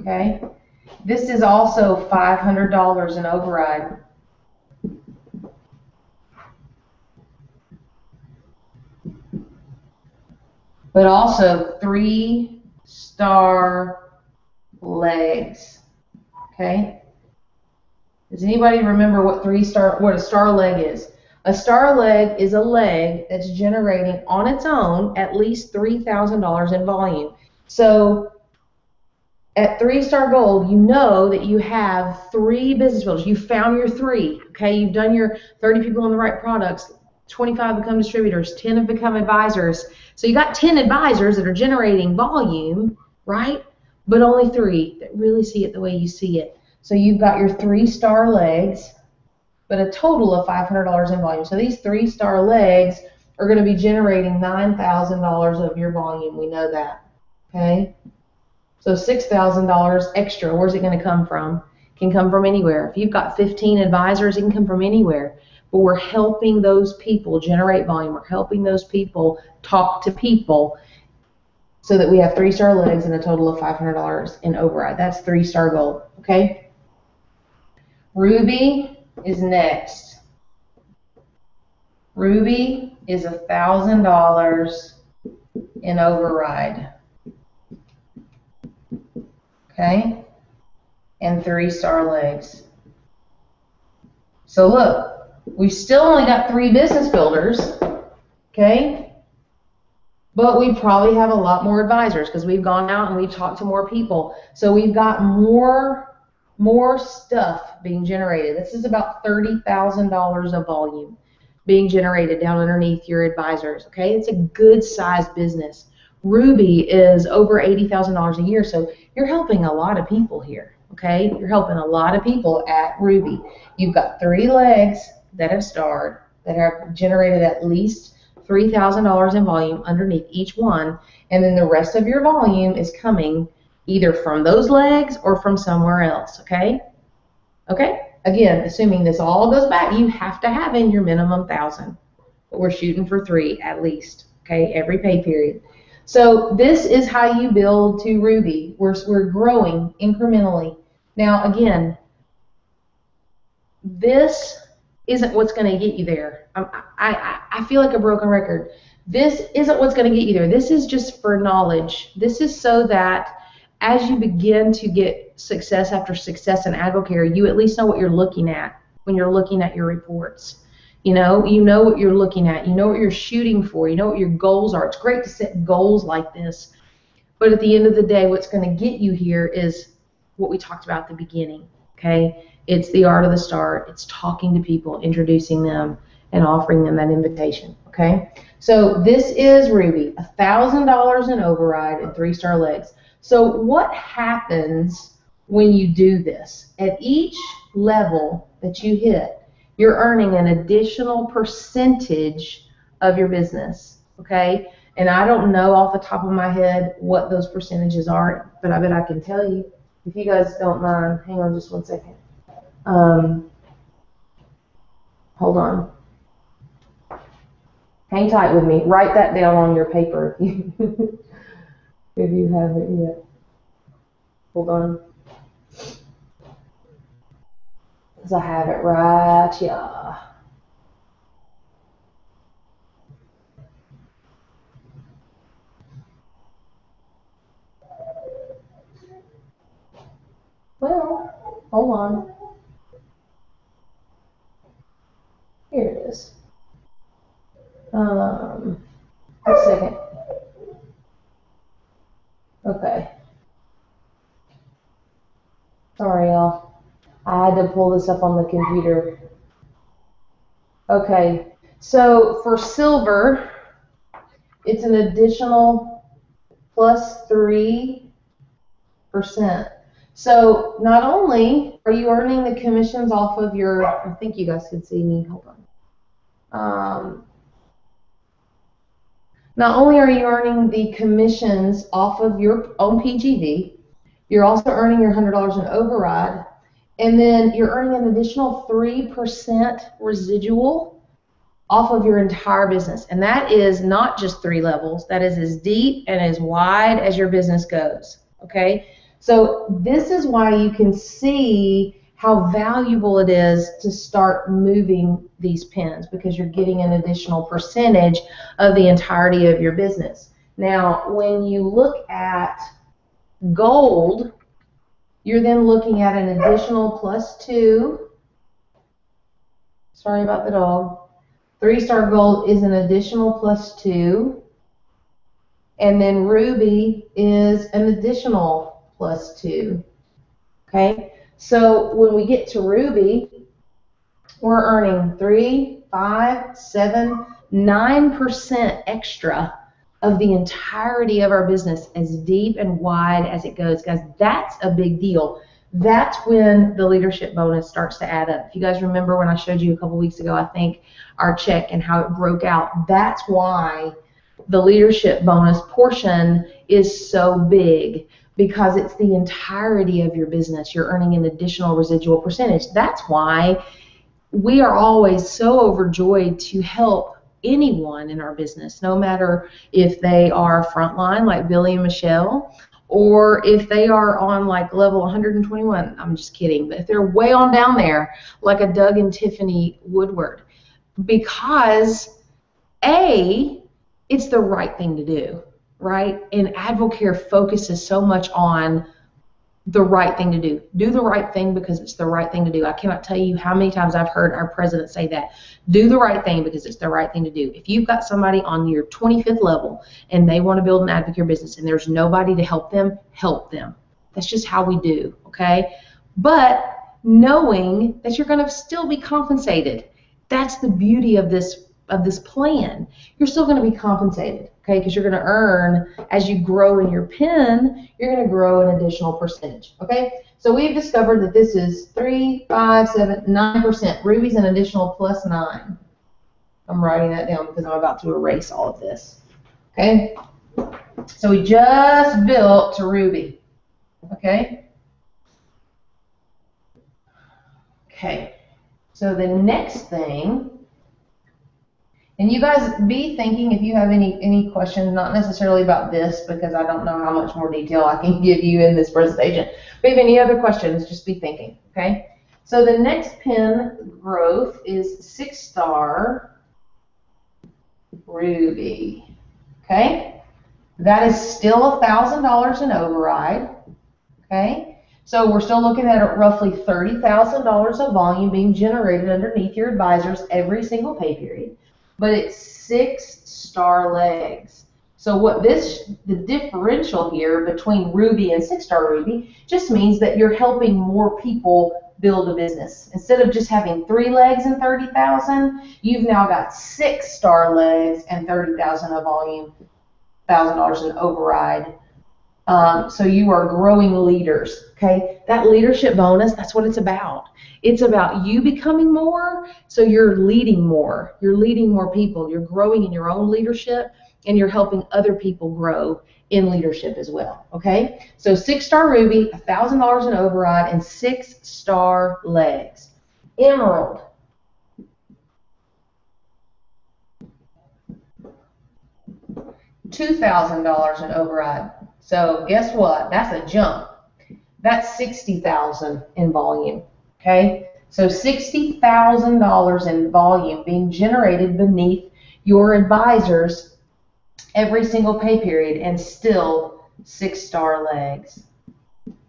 Okay, this is also $500 in override. But also 3-star legs. Okay, does anybody remember what a star leg is? A star leg is a leg that's generating on its own at least $3,000 in volume. So at 3-star gold, you know that you have 3 business builders. You found your 3, okay? You've done your 30 people on the right products, 25 become distributors, 10 have become advisors. So you got 10 advisors that are generating volume, right? But only 3 that really see it the way you see it. So you've got your 3-star legs, but a total of $500 in volume. So these 3-star legs are going to be generating $9,000 of your volume. We know that, okay? So $6,000 extra, where's it going to come from? It can come from anywhere. If you've got 15 advisors, it can come from anywhere. But we're helping those people generate volume. We're helping those people talk to people so that we have 3-star legs and a total of $500 in override. That's 3-star gold, okay? Ruby is next. Ruby is $1,000 in override. Okay? and 3-star legs. So look, we've still only got 3 business builders, okay? But we probably have a lot more advisors because we've gone out and we've talked to more people. So we've got more stuff being generated. This is about $30,000 of volume being generated down underneath your advisors, okay? It's a good sized business. Ruby is over $80,000 a year, so you're helping a lot of people here, okay? You're helping a lot of people at Ruby. You've got 3 legs that have starred, that have generated at least $3,000 in volume underneath each one, and then the rest of your volume is coming either from those legs or from somewhere else, okay? Okay? Again, assuming this all goes back, you have to have in your minimum 1,000. But we're shooting for 3 at least, okay, every pay period. So this is how you build to Ruby. We're growing incrementally. Now, again, this isn't what's going to get you there. I feel like a broken record. This isn't what's going to get you there. This is just for knowledge. This is so that as you begin to get success after success in AdvoCare, you at least know what you're looking at when you're looking at your reports. You know what you're looking at. You know what you're shooting for. You know what your goals are. It's great to set goals like this. But at the end of the day, what's going to get you here is what we talked about at the beginning. Okay? It's the art of the start. It's talking to people, introducing them, and offering them that invitation. Okay? So this is Ruby, $1,000 in override and 3-star legs. So what happens when you do this? At each level that you hit, you're earning an additional percentage of your business, okay? And I don't know off the top of my head what those percentages are, but I bet I can tell you. If you guys don't mind, hang on just one second. Hold on. Hang tight with me. Write that down on your paper if you haven't yet. Hold on. Because I have it right here. Well, hold on. Here it is. A second. Okay. Sorry, y'all. I had to pull this up on the computer. Okay. So for silver, it's an additional plus 3%. So not only are you earning the commissions off of your, I think you guys could see me, hold on. Not only are you earning the commissions off of your own PGV, you're also earning your $100 in override, and then you're earning an additional 3% residual off of your entire business. And that is not just 3 levels, that is as deep and as wide as your business goes, okay? So this is why you can see how valuable it is to start moving these pins, because you're getting an additional percentage of the entirety of your business. Now, when you look at gold, you're then looking at an additional +2. Sorry about the dog. 3-star gold is an additional +2. And then ruby is an additional +2. Okay? So when we get to ruby, we're earning 3, 5, 7, 9% extra of the entirety of our business, as deep and wide as it goes. Guys, that's a big deal. That's when the leadership bonus starts to add up. If you guys remember when I showed you a couple weeks ago, I think, our check and how it broke out, that's why the leadership bonus portion is so big, because it's the entirety of your business. You're earning an additional residual percentage. That's why we are always so overjoyed to help anyone in our business, no matter if they are frontline like Billy and Michelle, or if they are on like level 121. I'm just kidding, but if they're way on down there like a Doug and Tiffany Woodward, because it's the right thing to do, right? And AdvoCare focuses so much on the right thing to do. Do the right thing because it's the right thing to do. I cannot tell you how many times I've heard our president say that. Do the right thing because it's the right thing to do. If you've got somebody on your 25th level and they want to build an advocate business and there's nobody to help them, help them. That's just how we do, okay? But knowing that you're going to still be compensated. That's the beauty of this plan. You're still going to be compensated, okay? Because you're going to earn, as you grow in your PIN, you're going to grow an additional percentage, okay? So we've discovered that this is 3, 5, 7, 9%. Ruby's an additional plus 9. I'm writing that down because I'm about to erase all of this, okay? So we just built to Ruby, okay? Okay, so the next thing, and you guys be thinking if you have any questions, not necessarily about this because I don't know how much more detail I can give you in this presentation. If you have any other questions, just be thinking, okay? So the next PIN growth is 6-star Ruby, okay? That is still $1,000 in override, okay? So we're still looking at roughly $30,000 of volume being generated underneath your advisors every single pay period. But it's 6-star legs. So the differential here between Ruby and 6-star Ruby just means that you're helping more people build a business. Instead of just having 3 legs and 30,000, you've now got 6-star legs and 30,000 of volume, $1,000 in override. So you are growing leaders, okay? That leadership bonus, that's what it's about. It's about you becoming more, so you're leading more. You're leading more people. You're growing in your own leadership, and you're helping other people grow in leadership as well, okay? So 6-star Ruby, $1,000 in override, and 6-star legs. Emerald. $2,000 in override. So guess what? That's a jump. That's $60,000 in volume. Okay? So $60,000 in volume being generated beneath your advisors every single pay period, and still 6-star legs.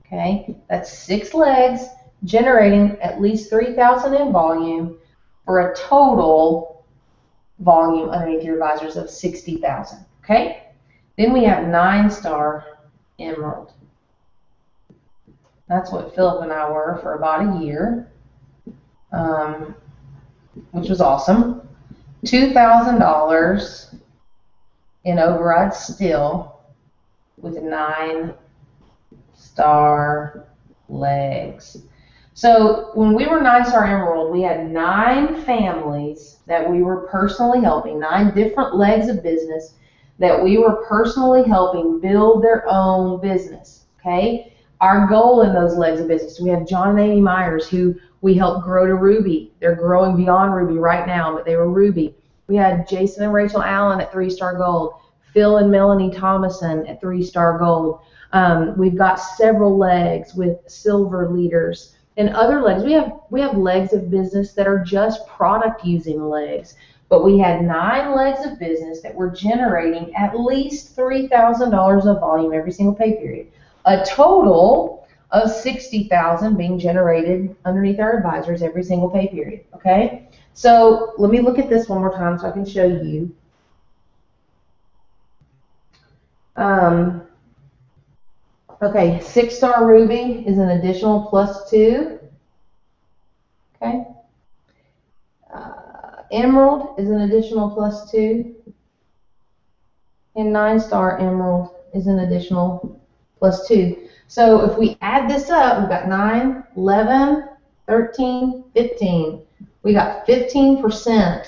Okay? That's 6 legs generating at least 3,000 in volume for a total volume underneath your advisors of 60,000. Okay? Then we have 9-star Emerald. That's what Philip and I were for about a year, which was awesome. $2,000 in override still with 9-star legs. So when we were 9-star Emerald, we had 9 families that we were personally helping, 9 different legs of business that we were personally helping build their own business, okay? Our goal in those legs of business, we have John and Amy Myers, who we helped grow to Ruby. They're growing beyond Ruby right now, but they were Ruby. We had Jason and Rachel Allen at 3-star gold, Phil and Melanie Thomason at 3-star gold. We've got several legs with silver leaders and other legs. We have legs of business that are just product using legs. But we had 9 legs of business that were generating at least $3,000 of volume every single pay period. A total of $60,000 being generated underneath our advisors every single pay period. Okay? So let me look at this one more time so I can show you. Okay, 6-star Ruby is an additional +2. Okay? Emerald is an additional +2, and 9-star Emerald is an additional +2. So if we add this up, we've got 9, 11, 13, 15. We got 15%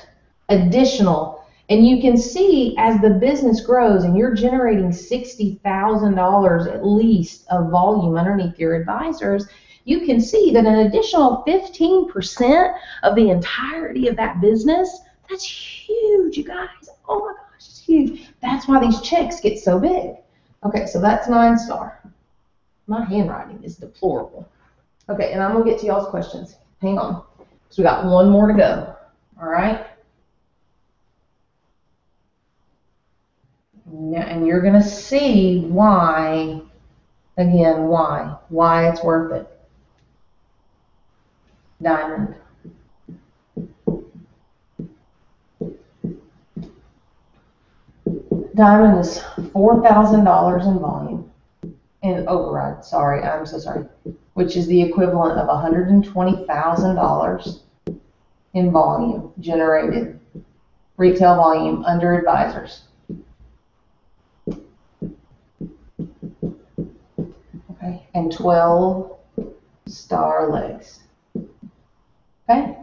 additional. And you can see as the business grows and you're generating $60,000 at least of volume underneath your advisors, you can see that an additional 15% of the entirety of that business, that's huge, you guys. Oh my gosh, it's huge. That's why these checks get so big. Okay, so that's 9-star. My handwriting is deplorable. Okay, and I'm going to get to y'all's questions. Hang on. So we got one more to go. All right? And you're going to see why Again, why? Why it's worth it. Diamond. Diamond is $4,000 in volume, in override, sorry, I'm so sorry, which is the equivalent of $120,000 in volume generated, retail volume under advisors. Okay, and 12 star legs. Okay?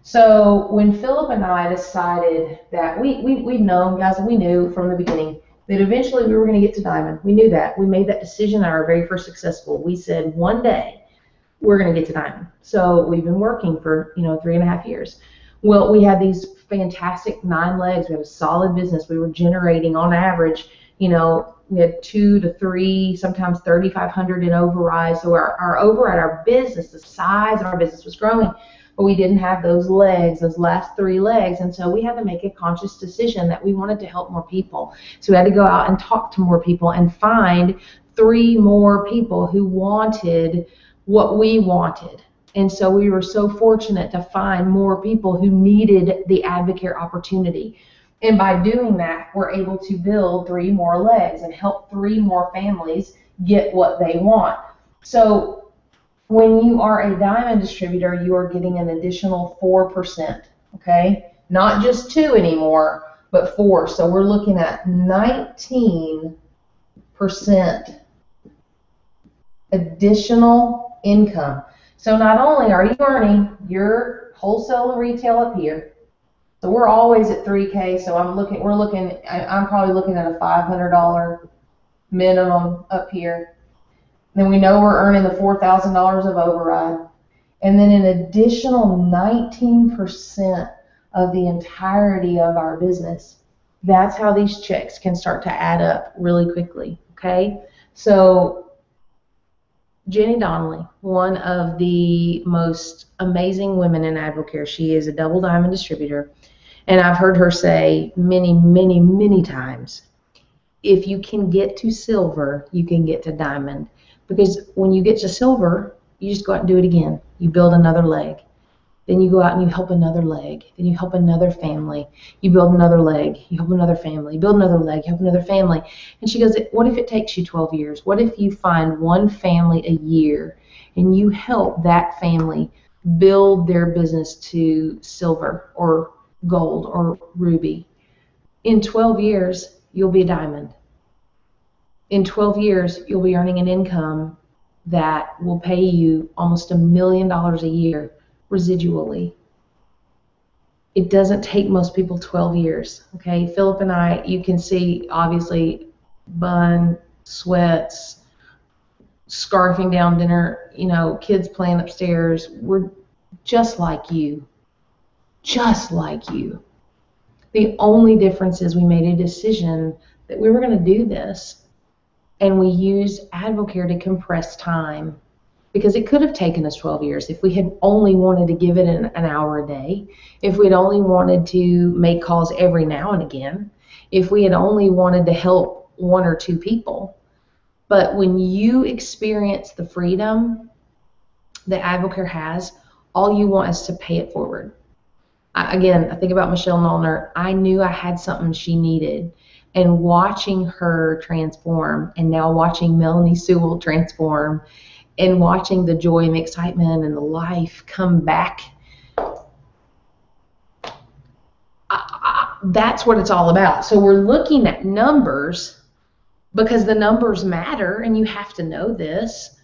So when Philip and I decided that we'd known, guys, we knew from the beginning that eventually we were going to get to diamond. We knew that. We made that decision at our very first successful. We said one day we're going to get to diamond. So we've been working for 3.5 years. Well, we had these fantastic 9 legs. We had a solid business. We were generating on average, we had 2 to 3, sometimes 3,500 in override. So our override, our business, the size of our business was growing. But we didn't have those legs, those last 3 legs, and so we had to make a conscious decision that we wanted to help more people. So we had to go out and talk to more people and find 3 more people who wanted what we wanted. And so we were so fortunate to find more people who needed the Advocare opportunity. And by doing that, we're able to build 3 more legs and help 3 more families get what they want. So when you are a diamond distributor, you are getting an additional 4%, okay? Not just 2 anymore, but 4. So we're looking at 19% additional income. So not only are you earning your wholesale and retail up here, so we're always at 3K, so I'm probably looking at a $500 minimum up here. Then we know we're earning the $4,000 of override. And then an additional 19% of the entirety of our business. That's how these checks can start to add up really quickly, okay? So Jenny Donnelly, one of the most amazing women in Advocare. She is a double diamond distributor. And I've heard her say many, many, many times, if you can get to silver, you can get to diamond. Because when you get to silver, you just go out and do it again. You build another leg. Then you go out and you help another leg. Then you help another family. You build another leg. You help another family. You build another leg. You help another family. And she goes, what if it takes you 12 years? What if you find one family a year and you help that family build their business to silver or gold or ruby? In 12 years, you'll be a diamond. In 12 years, you'll be earning an income that will pay you almost $1 million a year residually. It doesn't take most people 12 years. Okay, Philip and I, you can see obviously bun, sweats, scarfing down dinner, kids playing upstairs. We're just like you. Just like you. The only difference is we made a decision that we were going to do this. And we used Advocare to compress time, because it could have taken us 12 years if we had only wanted to give it an hour a day, if we'd only wanted to make calls every now and again, if we had only wanted to help 1 or 2 people. But when you experience the freedom that Advocare has, all you want is to pay it forward. I think about Michelle Nollner. I knew I had something she needed. And watching her transform, and now watching Melanie Sewell transform, and watching the joy and the excitement and the life come back, that's what it's all about. So we're looking at numbers because the numbers matter, and you have to know this,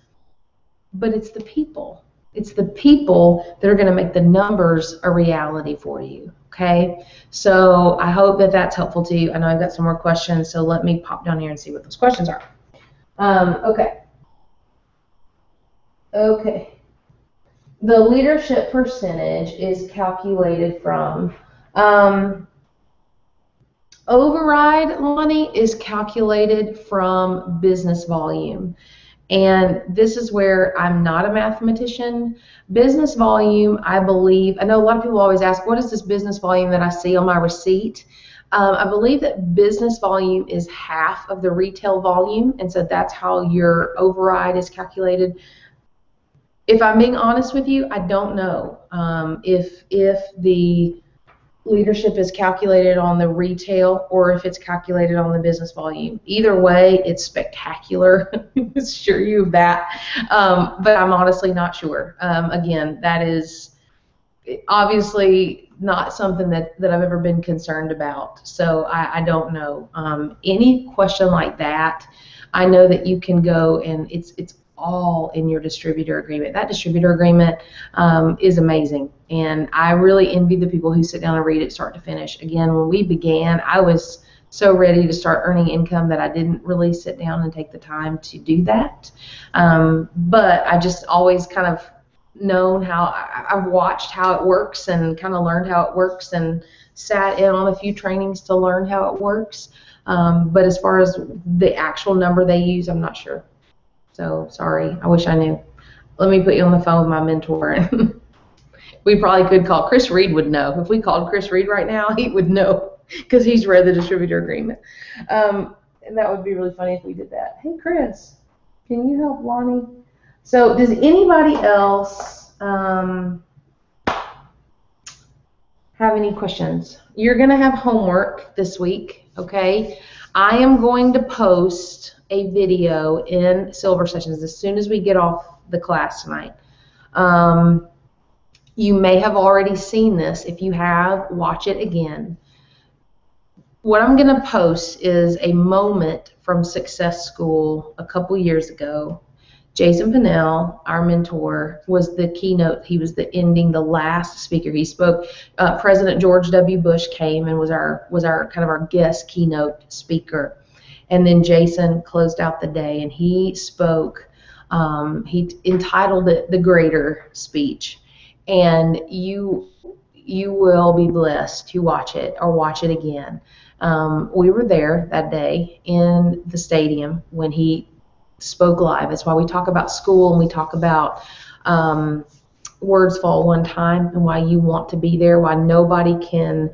but it's the people. It's the people that are going to make the numbers a reality for you. Okay, so I hope that that's helpful to you. I know I've got some more questions, so let me pop down here and see what those questions are. Okay. The leadership percentage is calculated from override, Lonnie, is calculated from business volume. And this is where I'm not a mathematician. Business volume, I believe, I know a lot of people always ask, what is this business volume that I see on my receipt? I believe that business volume is half of the retail volume, and so that's how your override is calculated. If I'm being honest with you, I don't know if the leadership is calculated on the retail or if it's calculated on the business volume. Either way, it's spectacular. I assure you of that. But I'm honestly not sure. Again, that is obviously not something that I've ever been concerned about. So I don't know. Any question like that, I know that you can go and it's all in your distributor agreement. That distributor agreement is amazing. And I really envy the people who sit down and read it start to finish. Again, when we began, I was so ready to start earning income that I didn't really sit down and take the time to do that. But I just always kind of known how I've watched how it works and kind of learned how it works and sat in on a few trainings to learn how it works. But as far as the actual number they use, I'm not sure. So sorry, I wish I knew. Let me put you on the phone with my mentor. We probably could call. Chris Reed would know. If we called Chris Reed right now, he would know because he's read the distributor agreement. And that would be really funny if we did that. Hey, Chris, can you help Lonnie? So does anybody else have any questions? You're going to have homework this week, okay? I am going to post a video in Silver Sessions as soon as we get off the class tonight. You may have already seen this. If you have, watch it again. What I'm going to post is a moment from Success School a couple years ago. Jason Pinnell, our mentor, was the keynote. He was the last speaker. He spoke. President George W. Bush came and was our kind of our guest keynote speaker. And then Jason closed out the day, and he spoke. He entitled it "The Greater Speech," and you will be blessed to watch it or watch it again. We were there that day in the stadium when he spoke live. That's why we talk about school and we talk about words fall one time and why you want to be there, why nobody can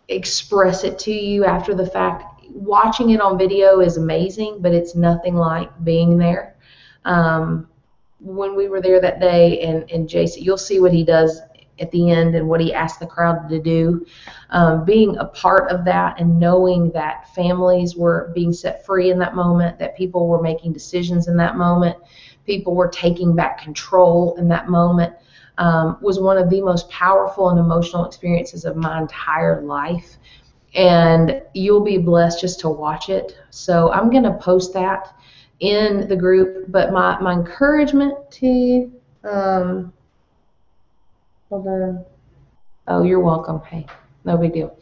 express it to you after the fact. Watching it on video is amazing, but it's nothing like being there. When we were there that day, and Jason, you'll see what he does at the end and what he asked the crowd to do. Being a part of that and knowing that families were being set free in that moment, that people were making decisions in that moment, people were taking back control in that moment, was one of the most powerful and emotional experiences of my entire life. And you'll be blessed just to watch it. So I'm going to post that in the group. But my encouragement to you, hold on. Oh, you're welcome. Hey, no big deal.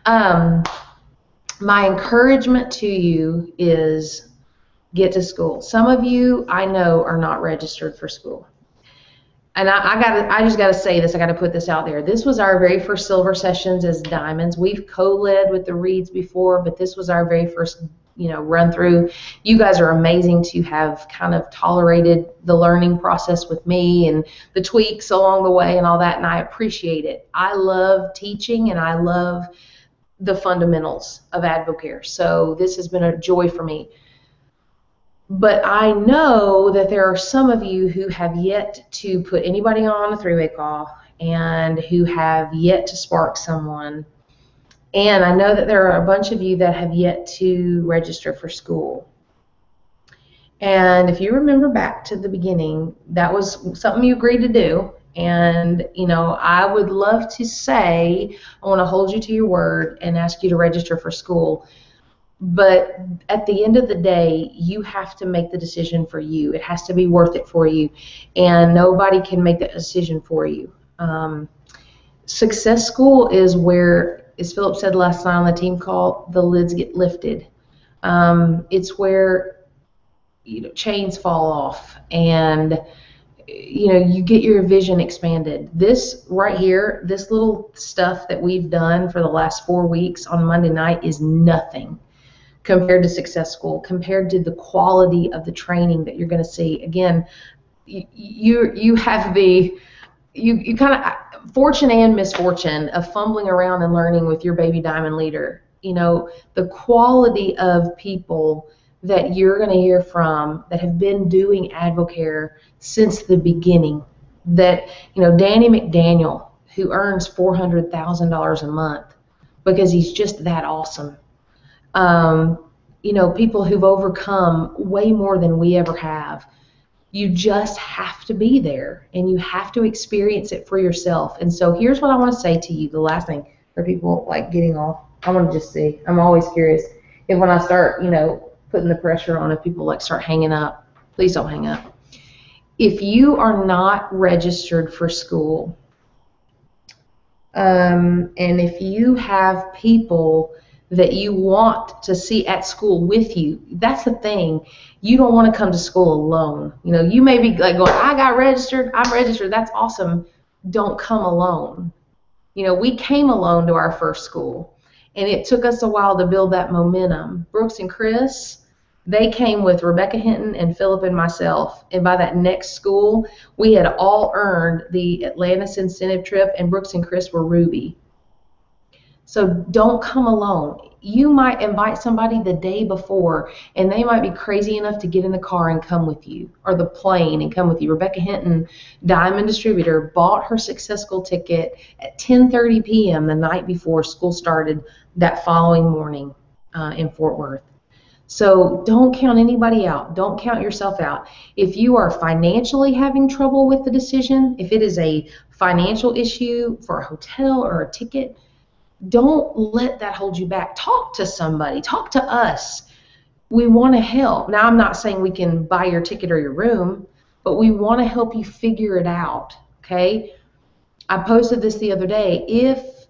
My encouragement to you is get to school. Some of you I know are not registered for school. And I just got to say this. I got to put this out there. This was our very first Silver Sessions as Diamonds. We've co-led with the Reeds before, but this was our very first, run through. You guys are amazing to have kind of tolerated the learning process with me and the tweaks along the way and all that, and I appreciate it. I love teaching and I love the fundamentals of AdvoCare. So this has been a joy for me. But I know that there are some of you who have yet to put anybody on a three-way call and who have yet to spark someone. And I know that there are a bunch of you that have yet to register for school. And if you remember back to the beginning, that was something you agreed to do. And, I would love to say, I want to hold you to your word and ask you to register for school. But at the end of the day, you have to make the decision for you. It has to be worth it for you. And nobody can make that decision for you. Success School is where, as Philip said last night on the team call, the lids get lifted. It's where chains fall off and you get your vision expanded. This right here, this little stuff that we've done for the last 4 weeks on Monday night is nothing compared to Success School, compared to the quality of the training that you're going to see. Again, you have the you kind of fortune and misfortune of fumbling around and learning with your baby diamond leader. the quality of people that you're going to hear from that have been doing AdvoCare since the beginning. That, Danny McDaniel, who earns $400,000 a month because he's just that awesome. People who've overcome way more than we ever have. You just have to be there, and you have to experience it for yourself. And so here's what I want to say to you, the last thing, for people like getting off. I want to just see. I'm always curious if when I start, putting the pressure on, if people like start hanging up. Please don't hang up. If you are not registered for school, and if you have people that you want to see at school with you, that's the thing. You don't want to come to school alone. You may be like going, I got registered, I'm registered, that's awesome. Don't come alone. We came alone to our first school, and it took us a while to build that momentum. Brooks and Chris, they came with Rebecca Hinton and Philip and myself, and by that next school, we had all earned the Atlantis incentive trip, and Brooks and Chris were Ruby. So don't come alone. You might invite somebody the day before, and they might be crazy enough to get in the car and come with you, or the plane and come with you. Rebecca Hinton, Diamond Distributor, bought her Success School ticket at 10:30 p.m. the night before school started that following morning in Fort Worth. So don't count anybody out. Don't count yourself out. If you are financially having trouble with the decision, if it is a financial issue for a hotel or a ticket, don't let that hold you back. Talk to somebody. Talk to us. We want to help. Now, I'm not saying we can buy your ticket or your room, but we want to help you figure it out, okay? I posted this the other day. If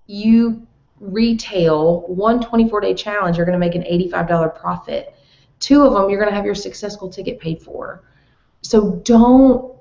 you retail one 24-day challenge, you're going to make an $85 profit. 2 of them, you're going to have your successful ticket paid for. So don't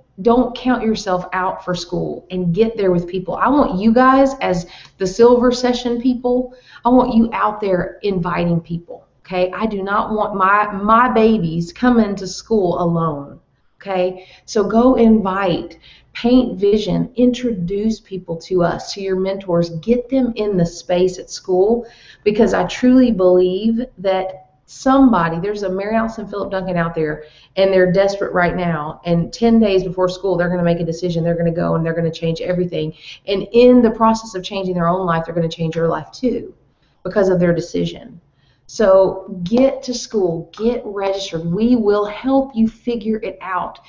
count yourself out for school, and get there with people. I want you guys, as the silver session people, I want you out there inviting people, okay? I do not want my babies coming to school alone, okay? So go invite, paint vision, introduce people to us, to your mentors, get them in the space at school, because I truly believe that there's a Mary Alice and Philip Duncan out there, and they're desperate right now, and 10 days before school they're going to make a decision. They're going to go and they're going to change everything, and in the process of changing their own life, they're going to change your life too because of their decision. So get to school, get registered. We will help you figure it out.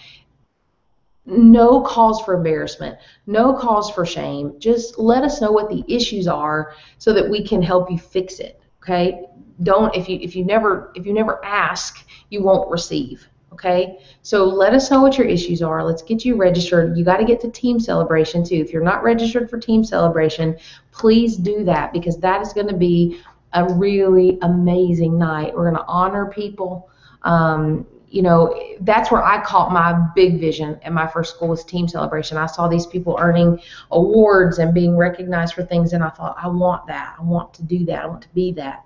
No cause for embarrassment, no cause for shame. Just let us know what the issues are so that we can help you fix it, okay? If you never ask, you won't receive, okay? So let us know what your issues are. Let's get you registered. You got to get to team celebration too. If you're not registered for team celebration, please do that, because that is going to be a really amazing night. We're going to honor people. That's where I caught my big vision at my first school, was team celebration. I saw these people earning awards and being recognized for things, and I thought, I want that. I want to do that. I want to be that.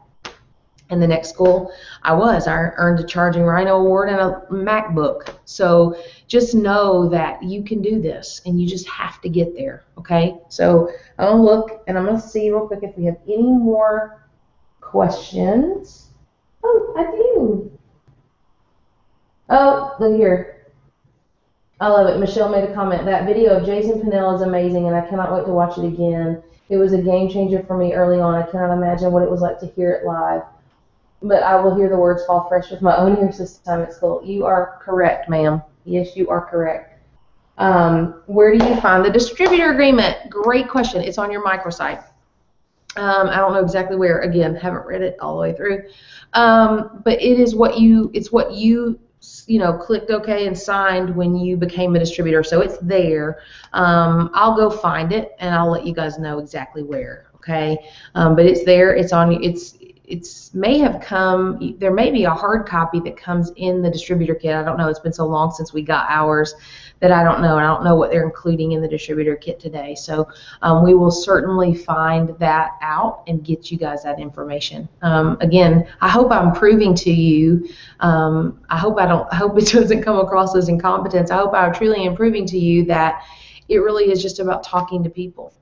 And the next school I earned a Charging Rhino Award and a MacBook. So just know that you can do this, and you just have to get there, okay? So I'm going to look, and I'm going to see real quick if we have any more questions. Oh, I do. Oh, look here. I love it. Michelle made a comment. That video of Jason Pinnell is amazing, and I cannot wait to watch it again. It was a game changer for me early on. I cannot imagine what it was like to hear it live. But I will hear the words fall fresh with my own ears this time at school. You are correct, ma'am. Yes, you are correct. Where do you find the distributor agreement? Great question. It's on your microsite. I don't know exactly where. Again, haven't read it all the way through. But it's what you clicked OK and signed when you became a distributor. So it's there. I'll go find it, and I'll let you guys know exactly where. Okay. But it's there. It's on. May have come. There may be a hard copy that comes in the distributor kit. I don't know. It's been so long since we got ours that I don't know. And I don't know what they're including in the distributor kit today. So we will certainly find that out and get you guys that information. Again, I hope I'm proving to you. I hope it doesn't come across as incompetence. I hope I'm truly improving to you that it really is just about talking to people.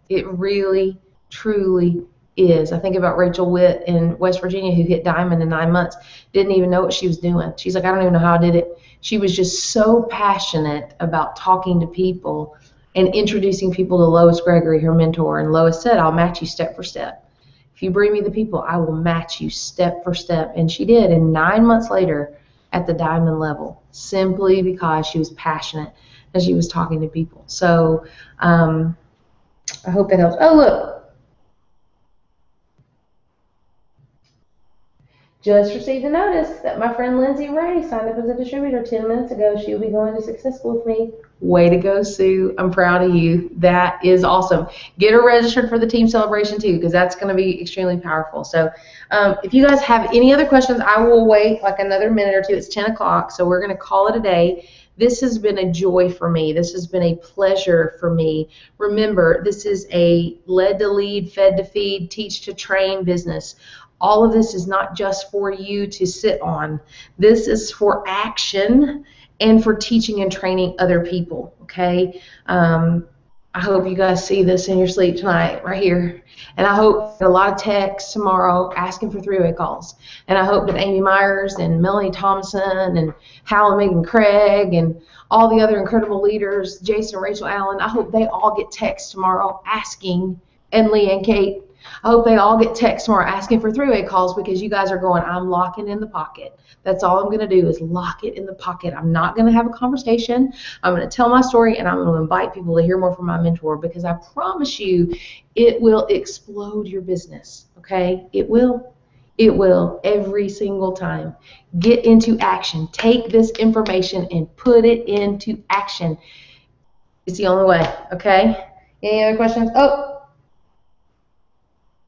It really, truly is. I think about Rachel Witt in West Virginia who hit diamond in 9 months, didn't even know what she was doing. She's like, I don't even know how I did it. She was just so passionate about talking to people and introducing people to Lois Gregory, her mentor. And Lois said, I'll match you step for step. If you bring me the people, I will match you step for step. And she did. And 9 months later at the diamond level, simply because she was passionate and she was talking to people. So I hope that helps. Oh, look. Just received a notice that my friend Lindsay Ray signed up as a distributor 10 minutes ago. She'll be going to Success School with me. Way to go, Sue. I'm proud of you. That is awesome. Get her registered for the team celebration too, because that's going to be extremely powerful. So if you guys have any other questions, I will wait like another minute or two. It's 10 o'clock, so we're going to call it a day. This has been a joy for me. This has been a pleasure for me. Remember, this is a led to lead, fed to feed, teach to train business. All of this is not just for you to sit on. This is for action and for teaching and training other people, okay? I hope you guys see this in your sleep tonight right here. And I hope a lot of texts tomorrow asking for three-way calls. And I hope that Amy Myers and Melanie Thompson and Hal and Megan Craig and all the other incredible leaders, Jason and Rachel Allen, I hope they all get texts tomorrow asking, and Lee and Kate, I hope they all get texts tomorrow asking for three-way calls, because you guys are going, I'm locking in the pocket. That's all I'm going to do is lock it in the pocket. I'm not going to have a conversation. I'm going to tell my story, and I'm going to invite people to hear more from my mentor, because I promise you it will explode your business, okay? It will. It will every single time. Get into action. Take this information and put it into action. It's the only way, okay? Any other questions? Oh.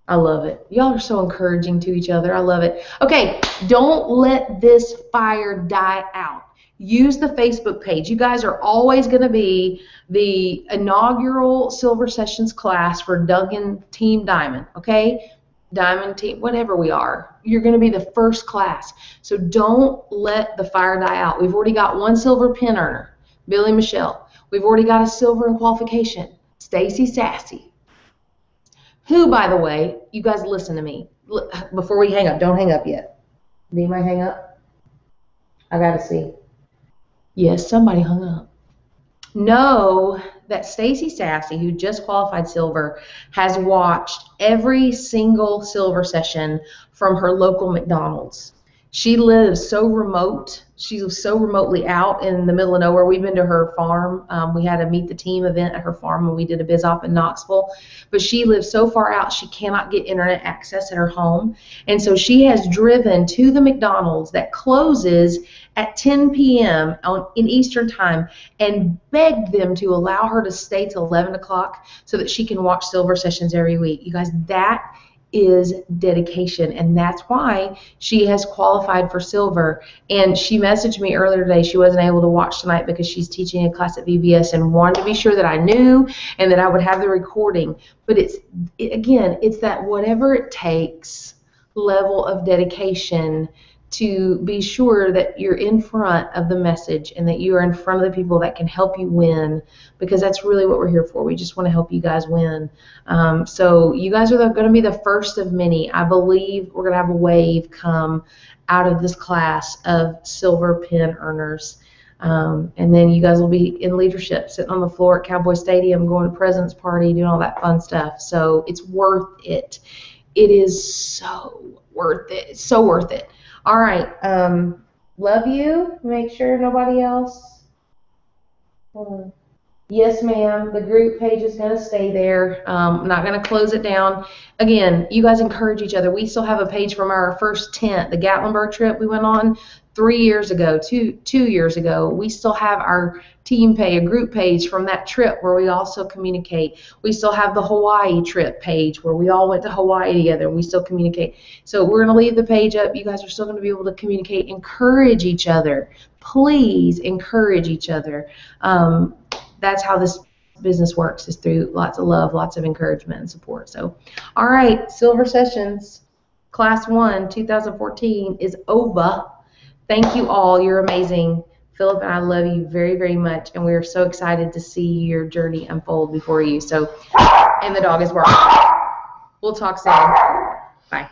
I love it. Y'all are so encouraging to each other. I love it. Okay, don't let this fire die out. Use the Facebook page. You guys are always going to be the inaugural Silver Sessions class for Duncan Team Diamond, okay? Diamond Team, whatever we are. You're going to be the first class. So don't let the fire die out. We've already got one silver pin earner, Billy Michelle. We've already got a silver in qualification, Stacy Sassy. Who, by the way, you guys listen to me. Before we hang up, don't hang up yet. Did anybody hang up? I got to see. Yes, somebody hung up. Know that Stacy Sassy, who just qualified silver, has watched every single silver session from her local McDonald's. She lives so remote. She's so remotely out in the middle of nowhere. We've been to her farm. We had a Meet the Team event at her farm when we did a biz op in Knoxville. But she lives so far out, she cannot get internet access at her home. And so she has driven to the McDonald's that closes at 10 p.m. in Eastern time and begged them to allow her to stay till 11 o'clock so that she can watch silver sessions every week. You guys, that is dedication, and that's why she has qualified for silver. And she messaged me earlier today. She wasn't able to watch tonight because she's teaching a class at VBS and wanted to be sure that I knew and that I would have the recording. But again, it's that whatever it takes level of dedication to be sure that you're in front of the message and that you are in front of the people that can help you win, because that's really what we're here for. We just want to help you guys win. So you guys are going to be the first of many. I believe we're going to have a wave come out of this class of silver pin earners. And then you guys will be in leadership, sitting on the floor at Cowboy Stadium, going to President's Party, doing all that fun stuff. So it's worth it. It is so worth it. It's so worth it. All right. Love you. Make sure nobody else. Hold on. Yes, ma'am. The group page is going to stay there. I'm not going to close it down. Again, you guys encourage each other. We still have a page from our first tent, the Gatlinburg trip we went on 3 years ago, two years ago. We still have our team page, a group page from that trip where we also communicate. We still have the Hawaii trip page where we all went to Hawaii together and we still communicate. So we're going to leave the page up. You guys are still going to be able to communicate. Encourage each other. Please encourage each other. That's how this business works, is through lots of love, lots of encouragement and support. So, all right, Silver Sessions, Class 1, 2014 is over. Thank you all. You're amazing. Philip and I love you very, very much, and we are so excited to see your journey unfold before you. So, and the dog is barking. We'll talk soon. Bye.